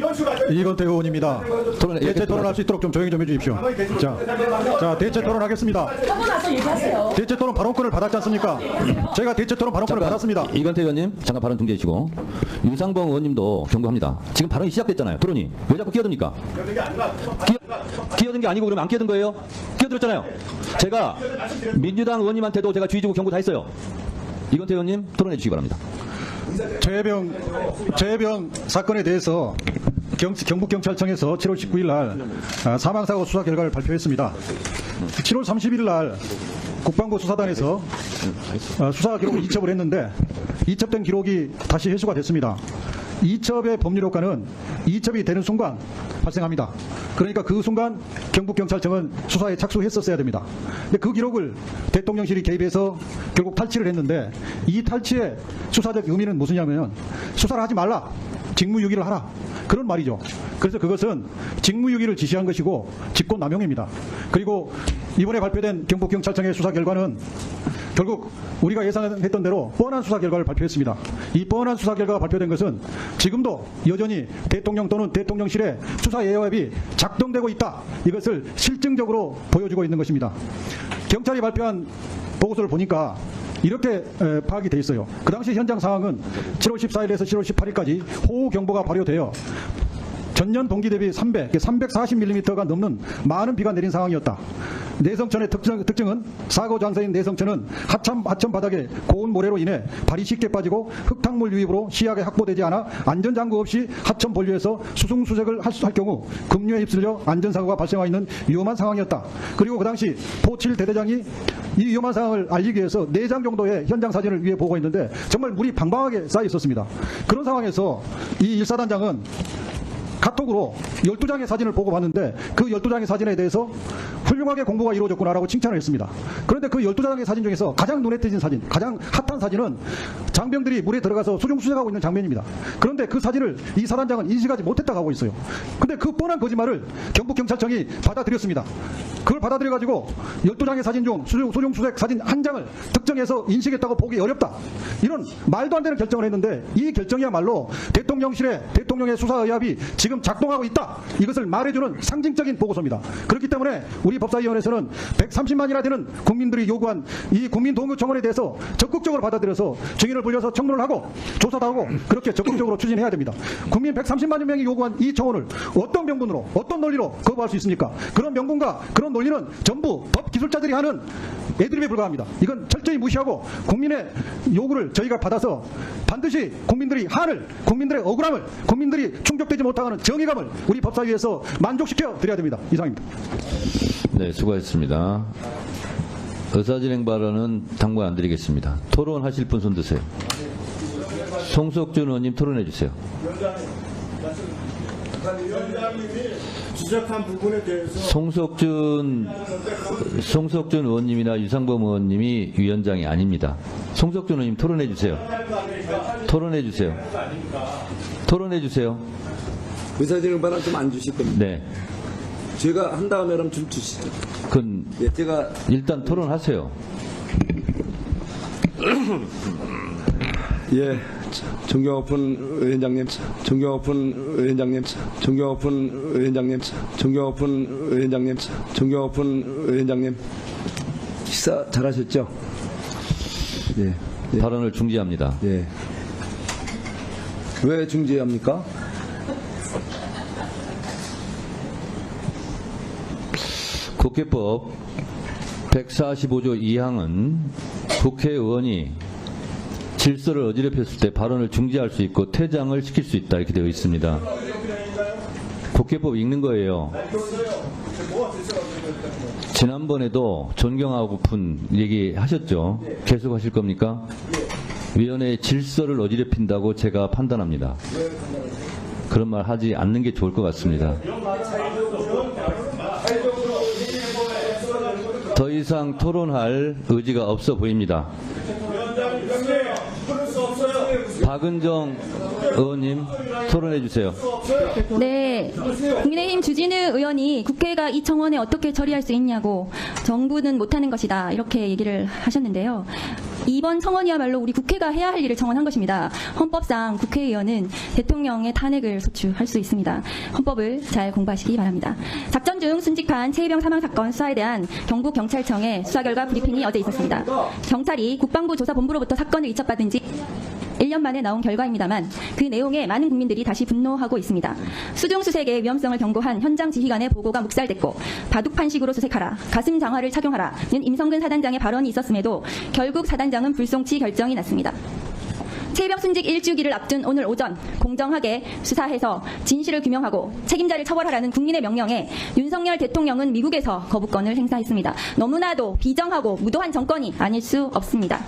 이건태 의원입니다. 대체 토론할 수 있도록 좀 조용히 좀 해주십시오. 자, 대체 토론하겠습니다. 대체 토론 발언권을 받았지 않습니까? 제가 대체 토론 발언권을 받았습니다. 이건태 의원님 잠깐 발언 중지해 주시고 유상범 의원님도 경고합니다. 지금 발언이 시작됐잖아요. 토론이 왜 자꾸 끼어듭니까? 끼어든 게 아니고 그러면 안 끼어든 거예요? 끼어들었잖아요. 제가 민주당 의원님한테도 제가 주의 주고 경고 다 했어요. 이건태 의원님 토론해 주시기 바랍니다. 최혜병 사건에 대해서 경북경찰청에서 7월 19일 날 사망사고 수사 결과를 발표했습니다. 7월 30일 날 국방부 수사단에서 수사 기록을 이첩을 했는데 이첩된 기록이 다시 회수가 됐습니다. 이첩의 법률 효과는 이첩이 되는 순간 발생합니다. 그러니까 그 순간 경북경찰청은 수사에 착수했었어야 됩니다. 근데 그 기록을 대통령실이 개입해서 결국 탈취를 했는데 이 탈취의 수사적 의미는 무엇이냐면 수사를 하지 말라. 직무유기를 하라. 그런 말이죠. 그래서 그것은 직무유기를 지시한 것이고 직권남용입니다. 그리고 이번에 발표된 경북경찰청의 수사 결과는 결국 우리가 예상했던 대로 뻔한 수사 결과를 발표했습니다. 이 뻔한 수사 결과가 발표된 것은 지금도 여전히 대통령 또는 대통령실의 수사 예화협이 작동되고 있다. 이것을 실증적으로 보여주고 있는 것입니다. 경찰이 발표한 보고서를 보니까 이렇게 파악이 돼 있어요. 그 당시 현장 상황은 7월 14일에서 7월 18일까지 호우경보가 발효되어 전년 동기 대비 340mm가 넘는 많은 비가 내린 상황이었다. 내성천의 특징은 사고 장소인 내성천은 하천 바닥에 고온 모래로 인해 발이 쉽게 빠지고 흙탕물 유입으로 시야가 확보되지 않아 안전장구 없이 하천 본류에서 수승수색을 할 경우 급류에 휩쓸려 안전사고가 발생하고 있는 위험한 상황이었다. 그리고 그 당시 포칠 대대장이 이 위험한 상황을 알리기 위해서 4장 정도의 현장 사진을 위해 보고있는데 정말 물이 방방하게 쌓여 있었습니다. 그런 상황에서 이 1사단장은 카톡으로 12장의 사진을 보고 봤는데 그 12장의 사진에 대해서 훌륭하게 공부가 이루어졌구나라고 칭찬을 했습니다. 그런데 그 12장의 사진 중에서 가장 눈에 띄는 사진, 가장 핫한 사진은 장병들이 물에 들어가서 수중수색하고 있는 장면입니다. 그런데 그 사진을 이 사단장은 인식하지 못했다고 하고 있어요. 근데 그 뻔한 거짓말을 경북경찰청이 받아들였습니다. 그걸 받아들여가지고 12장의 사진 중 수중수색 사진 한 장을 특정해서 인식했다고 보기 어렵다. 이런 말도 안 되는 결정을 했는데 이 결정이야말로 대통령의 수사의합이 지금 작동하고 있다. 이것을 말해주는 상징적인 보고서입니다. 그렇기 때문에 우리 법사위원회에서는 130만이나 되는 국민들이 요구한 이 국민동의청원에 대해서 적극적으로 받아들여서 증인을 불려서 청문을 하고 조사도 하고 그렇게 적극적으로 추진해야 됩니다. 국민 130만 명이 요구한 이 청원을 어떤 명분으로 어떤 논리로 거부할 수 있습니까? 그런 명분과 그런 논리는 전부 법 기술자들이 하는 애드립에 불과합니다. 이건 철저히 무시하고 국민의 요구를 저희가 받아서 반드시 국민들의 한을, 국민들의 억울함을, 국민들이 충족되지 못하는 정의감을 우리 법사위에서 만족시켜 드려야 됩니다. 이상입니다. 네, 수고하셨습니다. 의사진행 발언은 당부 안 드리겠습니다. 토론하실 분 손 드세요. 송석준 의원님 토론해 주세요. 위원장님이 지적한 부분에 대해서 송석준 의원님이나 유상범 의원님이 위원장이 아닙니다. 송석준 의원님 토론해 주세요. 토론해 주세요. 토론해 주세요. 의사진행 발언 좀 안 주실 겁니다. 네. 제가 한 다음에 그럼 좀 주시죠. 그건 예, 제가 일단 토론하세요. 예, 정경호픈 위원장님, 식사 잘하셨죠? 예, 예. 발언을 중지합니다. 예. 왜 중지합니까? 국회법 145조 2항은 국회의원이 질서를 어지럽혔을 때 발언을 중지할 수 있고 퇴장을 시킬 수 있다 이렇게 되어 있습니다. 국회법 읽는 거예요. 지난번에도 존경하고픈 얘기 하셨죠? 계속 하실 겁니까? 위원회의 질서를 어지럽힌다고 제가 판단합니다. 그런 말 하지 않는 게 좋을 것 같습니다. 더 이상 토론할 의지가 없어 보입니다. 박은정 의원님 토론해 주세요. 네, 국민의힘 주진우 의원이 국회가 이 청원에 어떻게 처리할 수 있냐고 정부는 못하는 것이다 이렇게 얘기를 하셨는데요. 이번 청원이야말로 우리 국회가 해야 할 일을 청원한 것입니다. 헌법상 국회의원은 대통령의 탄핵을 소추할 수 있습니다. 헌법을 잘 공부하시기 바랍니다. 작전 중 순직한 최희병 사망 사건 수사에 대한 경북경찰청의 수사 결과 브리핑이 어제 있었습니다. 경찰이 국방부 조사본부로부터 사건을 이첩받은 지 1년 만에 나온 결과입니다만 그 내용에 많은 국민들이 다시 분노하고 있습니다. 수중수색의 위험성을 경고한 현장 지휘관의 보고가 묵살됐고 바둑판식으로 수색하라, 가슴 장화를 착용하라는 임성근 사단장의 발언이 있었음에도 결국 사단장은 불송치 결정이 났습니다. 최희병 순직 1주기를 앞둔 오늘 오전 공정하게 수사해서 진실을 규명하고 책임자를 처벌하라는 국민의 명령에 윤석열 대통령은 미국에서 거부권을 행사했습니다. 너무나도 비정하고 무도한 정권이 아닐 수 없습니다.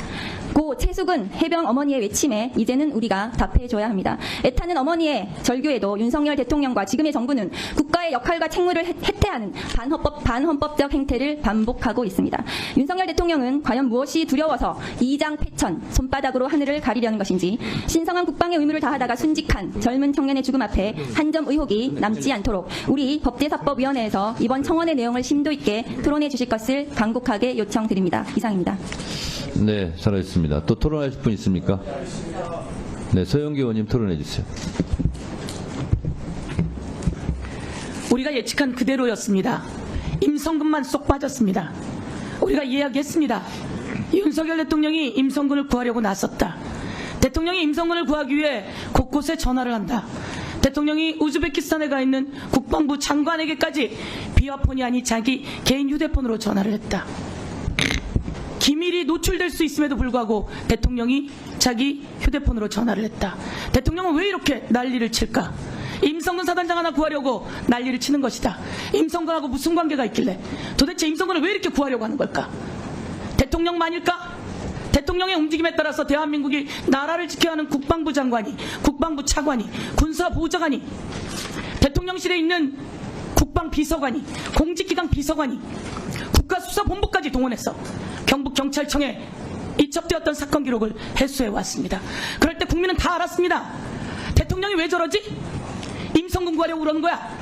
고 채숙은 해병 어머니의 외침에 이제는 우리가 답해줘야 합니다. 애타는 어머니의 절규에도 윤석열 대통령과 지금의 정부는 국가의 역할과 책무를 해태하는 반헌법적 행태를 반복하고 있습니다. 윤석열 대통령은 과연 무엇이 두려워서 이장 패천, 손바닥으로 하늘을 가리려는 것인지, 신성한 국방의 의무를 다하다가 순직한 젊은 청년의 죽음 앞에 한 점 의혹이 남지 않도록 우리 법제사법위원회에서 이번 청원의 내용을 심도 있게 토론해 주실 것을 간곡하게 요청드립니다. 이상입니다. 네, 잘하셨습니다. 또 토론하실 분 있습니까? 네, 서영기 의원님 토론해 주세요. 우리가 예측한 그대로였습니다. 임성근만 쏙 빠졌습니다. 우리가 이야기했습니다. 윤석열 대통령이 임성근을 구하려고 나섰다. 대통령이 임성근을 구하기 위해 곳곳에 전화를 한다. 대통령이 우즈베키스탄에 가 있는 국방부 장관에게까지 비화폰이 아닌 자기 개인 휴대폰으로 전화를 했다. 기밀이 노출될 수 있음에도 불구하고 대통령이 자기 휴대폰으로 전화를 했다. 대통령은 왜 이렇게 난리를 칠까? 임성근 사단장 하나 구하려고 난리를 치는 것이다. 임성근하고 무슨 관계가 있길래 도대체 임성근을 왜 이렇게 구하려고 하는 걸까? 대통령만일까? 대통령의 움직임에 따라서 대한민국이 나라를 지켜야 하는 국방부 장관이, 국방부 차관이, 군사보좌관이, 대통령실에 있는 국방비서관이, 공직기강 비서관이, 국가수사본부까지 동원해서 경북경찰청에 이첩되었던 사건 기록을 해수해 왔습니다. 그럴 때 국민은 다 알았습니다. 대통령이 왜 저러지? 임성근 구하려고 그러는 거야.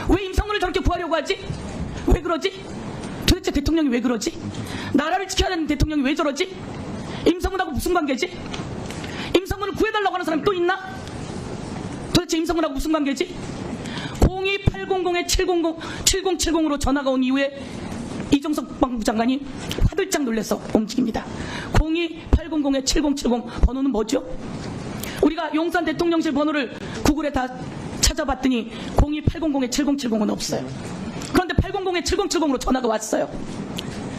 왜 임성근을 저렇게 구하려고 하지? 왜 그러지? 도대체 대통령이 왜 그러지? 나라를 지켜야 되는 대통령이 왜 저러지? 임성근하고 무슨 관계지? 임성근을 구해달라고 하는 사람이 또 있나? 도대체 임성근하고 무슨 관계지? 02800-7070으로 전화가 온 이후에 이종석 국방부 장관이 화들짝 놀라서 움직입니다. 02800-7070 번호는 뭐죠? 우리가 용산 대통령실 번호를 구글에 다 찾아봤더니 02800-7070은 없어요. 그런데 800-7070으로 전화가 왔어요.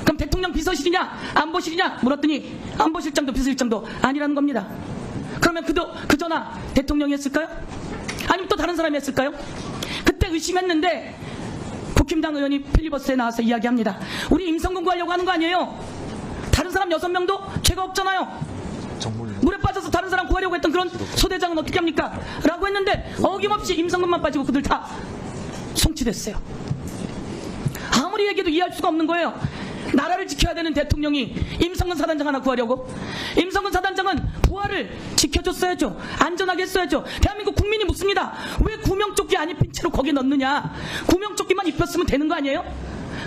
그럼 대통령 비서실이냐 안보실이냐 물었더니 안보실장도 비서실장도 아니라는 겁니다. 그러면 그 전화 대통령이 했을까요? 아니면 또 다른 사람이 했을까요? 그때 의심했는데 국힘당 의원이 필리버스에 나와서 이야기합니다. 우리 임성근 구하려고 하는 거 아니에요? 다른 사람 6명도 죄가 없잖아요. 물에 빠져서 다른 사람 구하려고 했던 그런 소대장은 어떻게 합니까? 라고 했는데 어김없이 임성근만 빠지고 그들 다 송치됐어요. 아무리 얘기해도 이해할 수가 없는 거예요. 나라를 지켜야 되는 대통령이 임성근 사단장 하나 구하려고? 임성근 사단장은 부하를 지켜줬어야죠. 안전하게 했어야죠. 대한민국 국민이 묻습니다. 왜 구명조끼 안 입힌 채로 거기에 넣느냐? 구명조끼만 입혔으면 되는 거 아니에요?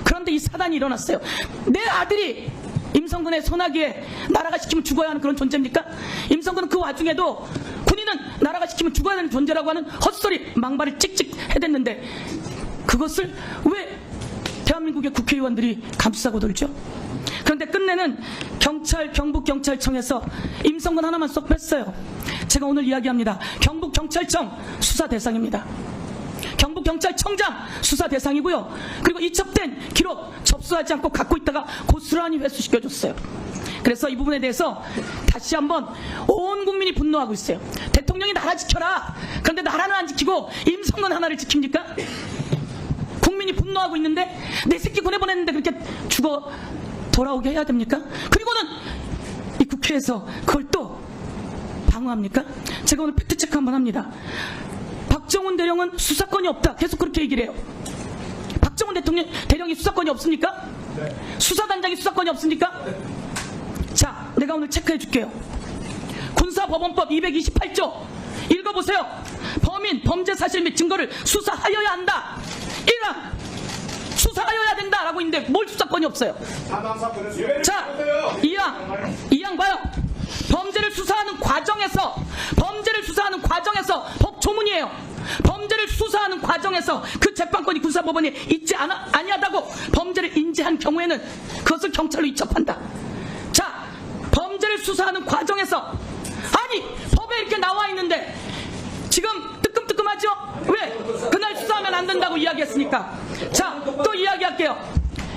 그런데 이 사단이 일어났어요. 내 아들이 임성근의 소나기에 나라가 시키면 죽어야 하는 그런 존재입니까? 임성근은 그 와중에도 군인은 나라가 시키면 죽어야 하는 존재라고 하는 헛소리 망발을 찍찍 해댔는데 그것을 왜 대한민국의 국회의원들이 감싸고 돌죠? 그런데 끝내는 경북경찰청에서 임성근 하나만 쏙 뺐어요. 제가 오늘 이야기합니다. 경북경찰청 수사 대상입니다. 경북경찰청장 수사 대상이고요. 그리고 이첩된 기록 접수하지 않고 갖고 있다가 고스란히 회수시켜줬어요. 그래서 이 부분에 대해서 다시 한번 온 국민이 분노하고 있어요. 대통령이 나라 지켜라. 그런데 나라는 안 지키고 임성근 하나를 지킵니까? 국민이 분노하고 있는데 내 새끼 보내보냈는데 그렇게 죽어 돌아오게 해야 됩니까? 그리고는 이 국회에서 그걸 또 방어합니까? 제가 오늘 팩트체크 한번 합니다. 박정훈 대령은 수사권이 없다. 계속 그렇게 얘기를 해요. 박정훈 대령이 수사권이 없습니까? 네. 수사단장이 수사권이 없습니까? 네. 자, 내가 오늘 체크해 줄게요. 군사법원법 228조 읽어보세요. 범인, 범죄 사실 및 증거를 수사하여야 한다. 1항 수사하여야 된다라고 있는데 뭘 수사권이 없어요. 자, 2항 봐요. 범죄를 수사하는 과정에서 법 조문이에요. 범죄를 수사하는 과정에서 그 재판권이 군사법원에 있지 아니하다고 범죄를 인지한 경우에는 그것을 경찰로 이첩한다. 자, 범죄를 수사하는 과정에서 아니 법에 이렇게 나와 있는데 지금 뜨끔뜨끔하죠? 왜? 그날 수사하면 안 된다고 이야기했으니까. 자, 또 이야기할게요.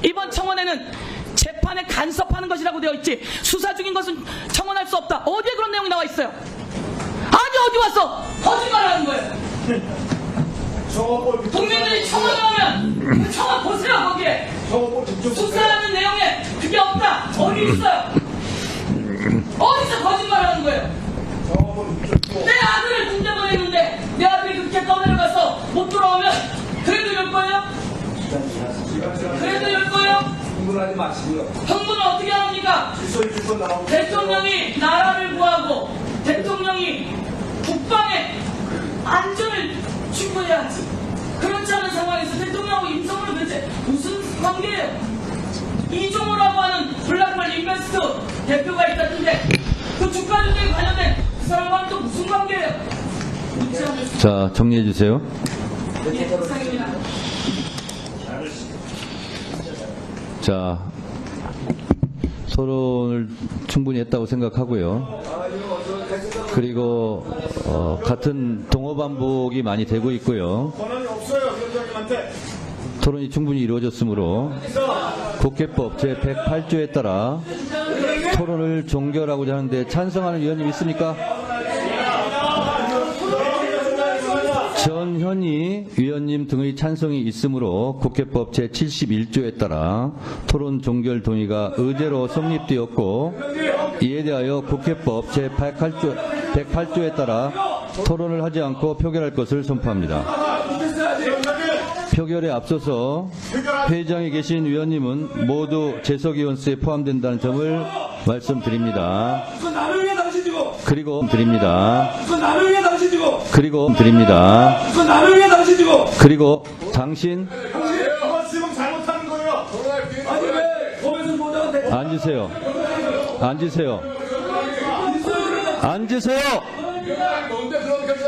이번 청원에는 재판에 간섭하는 것이라고 되어 있지 수사 중인 것은 청원할 수 없다. 어디에 그런 내용이 나와 있어요? 아니 어디 와서 거짓말하는 거예요. 국민들이 청원을 하면 그 청원 보세요. 거기에 수사하는 내용에 그게 없다. 어디 있어요? 어디서 거짓말하는 거예요? 내 아들을 군대 보냈는데 내 아들이 그렇게 떠내려가서 못 돌아오면 그래도 이럴 거예요? 그래도 이럴 거예요? 흥분하지 마시고요. 흥분은 어떻게 합니까? 대통령이 나라를 구하고 대통령이 국방의 안전을 추구해야지. 그렇지 않은 상황에서 대통령하고 임성으로 도대체 무슨 관계예요? 이종호라고 하는 블락홀 인베스트 대표가 있다던데 그 주가 조작에 관련된 그 사람과는 또 무슨 관계예요? 자, 정리해 주세요. 예, 이상입니다. 자, 토론을 충분히 했다고 생각하고요. 그리고 같은 동어 반복이 많이 되고 있고요. 권한이 없어요, 위원장님한테. 토론이 충분히 이루어졌으므로 국회법 제108조에 따라 토론을 종결하고자 하는데 찬성하는 의원님 있습니까? 전현희 위원님 등의 찬성이 있으므로 국회법 제71조에 따라 토론 종결 동의가 의제로 성립되었고, 이에 대하여 국회법 제108조에 따라 토론을 하지 않고 표결할 것을 선포합니다. 표결에 앞서서 회의장에 계신 위원님은 모두 재석위원 수에 포함된다는 점을 말씀드립니다. 그건 나를 위해 당신이고. 그리고 드립니다. 그건 나를 위해 당신이고. 그리고 드립니다. 그건 나를 위해 당신이고. 그리고 당신 그건 지금 잘못하는 거예요. 아니 왜 법에서 보장은 돼? 앉으세요. 앉으세요. 앉으세요.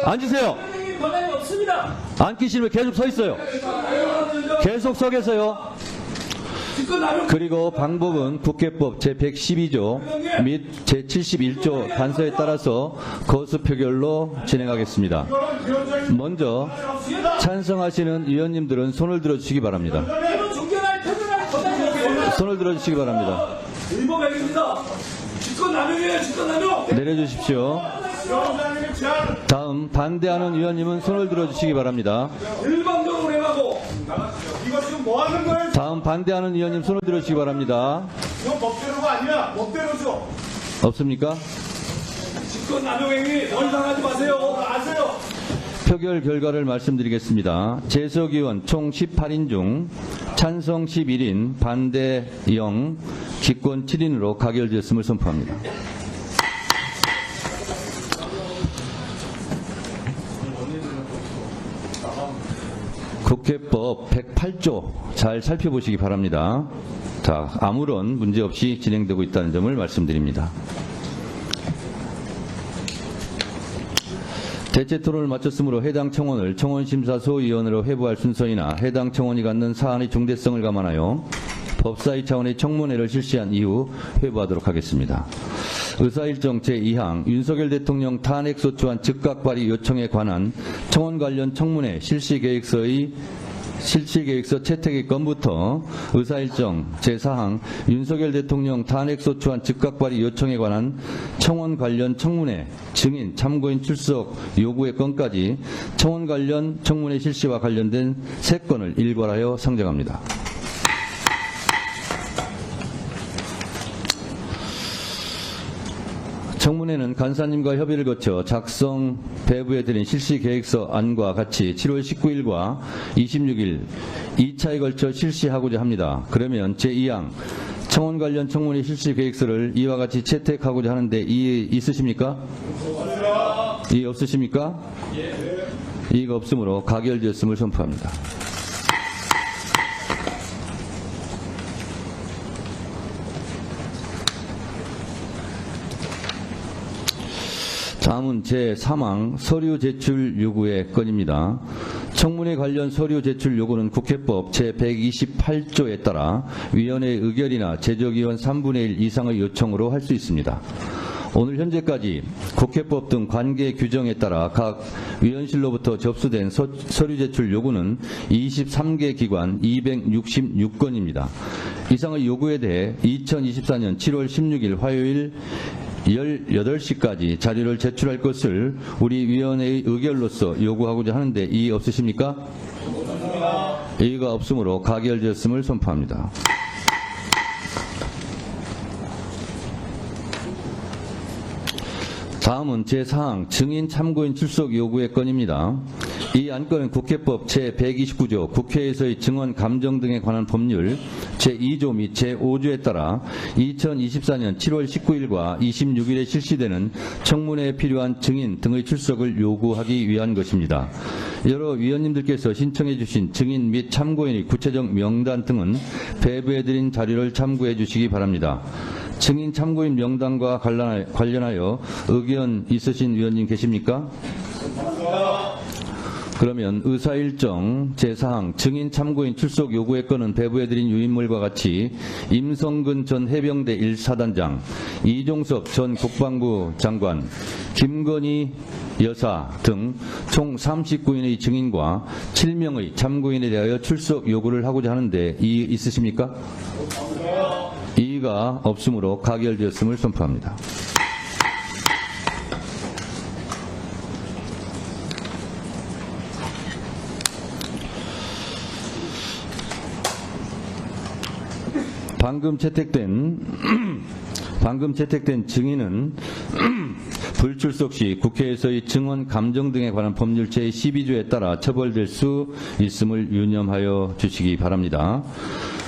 앉으세요. 권한이 없습니다. 앉기 싫으면 계속 서 있어요. 계속 서 계세요. 그리고 방법은 국회법 제112조 및 제71조 단서에 따라서 거수 표결로 진행하겠습니다. 먼저 찬성하시는 의원님들은 손을 들어주시기 바랍니다. 손을 들어주시기 바랍니다. 일본행입니다. 직권 남용이에요, 직권 남용. 내려주십시오. 다음 반대하는 의원님은 손을 들어주시기 바랍니다. 일방적으로 해가고. 이거 지금 뭐 하는 거예요? 다음 반대하는 의원님 손을 들어주시기 바랍니다. 이건 법대로가 아니야. 법대로죠. 없습니까? 직권 남용행위 더 이상 하지 마세요. 아세요? 표결 결과를 말씀드리겠습니다. 재석 의원 총 18인 중 찬성 11인, 반대 0, 기권 7인으로 가결되었음을 선포합니다. 국회법 108조 잘 살펴보시기 바랍니다. 자, 아무런 문제 없이 진행되고 있다는 점을 말씀드립니다. 대체 토론을 마쳤으므로 해당 청원을 청원심사소위원으로 회부할 순서이나 해당 청원이 갖는 사안의 중대성을 감안하여 법사위 차원의 청문회를 실시한 이후 회부하도록 하겠습니다. 의사일정 제2항 윤석열 대통령 탄핵소추안 즉각 발의 요청에 관한 청원 관련 청문회 실시계획서 채택의 건부터 의사일정 제4항 윤석열 대통령 탄핵소추안 즉각 발의 요청에 관한 청원 관련 청문회 증인 참고인 출석 요구의 건까지 청원 관련 청문회 실시와 관련된 3건을 일괄하여 상정합니다. 청문회는 간사님과 협의를 거쳐 작성 배부해드린 실시계획서 안과 같이 7월 19일과 26일 2차에 걸쳐 실시하고자 합니다. 그러면 제2항 청원 관련 청문회 실시계획서를 이와 같이 채택하고자 하는데 이의 있으십니까? 이의 없으십니까? 이의가 없으므로 가결되었음을 선포합니다. 다음은 제3항 서류 제출 요구의 건입니다. 청문회 관련 서류 제출 요구는 국회법 제128조에 따라 위원회 의결이나 제적위원 3분의 1 이상의 요청으로 할 수 있습니다. 오늘 현재까지 국회법 등 관계 규정에 따라 각 위원실로부터 접수된 서류 제출 요구는 23개 기관 266건입니다. 이상의 요구에 대해 2024년 7월 16일 화요일 18시까지 자료를 제출할 것을 우리 위원회의 의결로서 요구하고자 하는데 이의 없으십니까? 이의가 없으므로 가결되었음을 선포합니다. 다음은 제4항 증인 참고인 출석 요구의 건입니다. 이 안건은 국회법 제129조 국회에서의 증언 감정 등에 관한 법률 제2조 및 제5조에 따라 2024년 7월 19일과 26일에 실시되는 청문회에 필요한 증인 등의 출석을 요구하기 위한 것입니다. 여러 위원님들께서 신청해 주신 증인 및 참고인의 구체적 명단 등은 배부해드린 자료를 참고해 주시기 바랍니다. 증인 참고인 명단과 관련하여 의견 있으신 위원님 계십니까? 그러면 의사일정 제4항 증인 참고인 출석 요구의 건은 배부해드린 유인물과 같이 임성근 전 해병대 1사단장, 이종석 전 국방부 장관, 김건희 여사 등 총 39인의 증인과 7명의 참고인에 대하여 출석 요구를 하고자 하는데 이의 있으십니까? 이의가 없으므로 가결되었음을 선포합니다. 방금 채택된 증인은 불출석 시 국회에서의 증언 감정 등에 관한 법률 제12조에 따라 처벌될 수 있음을 유념하여 주시기 바랍니다.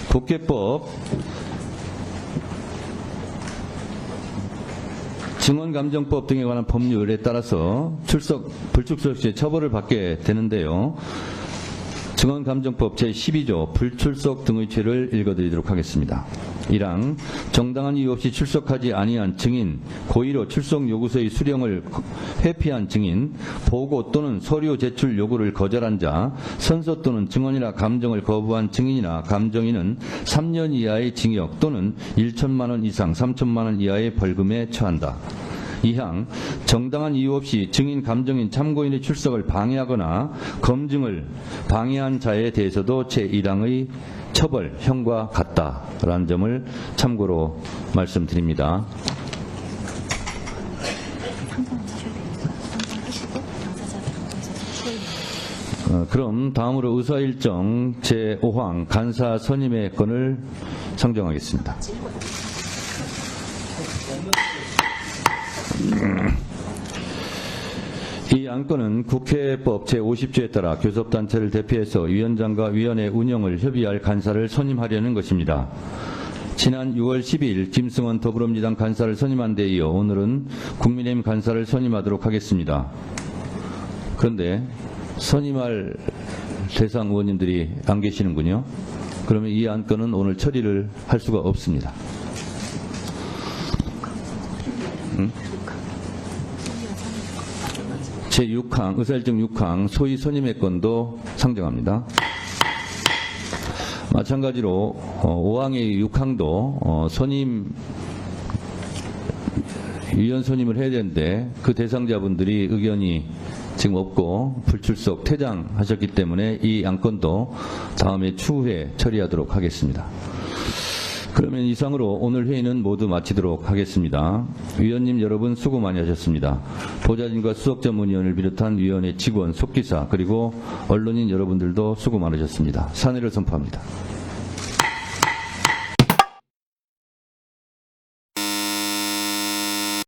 국회법 증언감정법 등에 관한 법률에 따라서 불출석 시에 처벌을 받게 되는데요. 증언감정법 제12조 불출석 등의 죄를 읽어드리도록 하겠습니다. 1항 정당한 이유 없이 출석하지 아니한 증인, 고의로 출석 요구서의 수령을 회피한 증인, 보고 또는 서류 제출 요구를 거절한 자, 선서 또는 증언이나 감정을 거부한 증인이나 감정인은 3년 이하의 징역 또는 1천만 원 이상 3천만 원 이하의 벌금에 처한다. 2항 정당한 이유 없이 증인, 감정인, 참고인의 출석을 방해하거나 검증을 방해한 자에 대해서도 제1항의 처벌형과 같다라는 점을 참고로 말씀드립니다. 그럼 다음으로 의사일정 제5항 간사 선임의 건을 상정하겠습니다. 이 안건은 국회법 제50조에 따라 교섭단체를 대표해서 위원장과 위원회 운영을 협의할 간사를 선임하려는 것입니다. 지난 6월 10일 김승원 더불어민주당 간사를 선임한 데 이어 오늘은 국민의힘 간사를 선임하도록 하겠습니다. 그런데 선임할 대상 의원님들이 안 계시는군요. 그러면 이 안건은 오늘 처리를 할 수가 없습니다. 제6항 의사일정 6항 소위 선임의 건도 상정합니다. 마찬가지로 5항의 6항도 위원 선임을 해야 되는데 그 대상자분들이 의견이 지금 없고 불출석 퇴장하셨기 때문에 이 안건도 다음에 추후에 처리하도록 하겠습니다. 그러면 이상으로 오늘 회의는 모두 마치도록 하겠습니다. 위원님 여러분 수고 많이 하셨습니다. 보좌진과 수석 전문위원을 비롯한 위원회 직원, 속기사 그리고 언론인 여러분들도 수고 많으셨습니다. 사내를 선포합니다.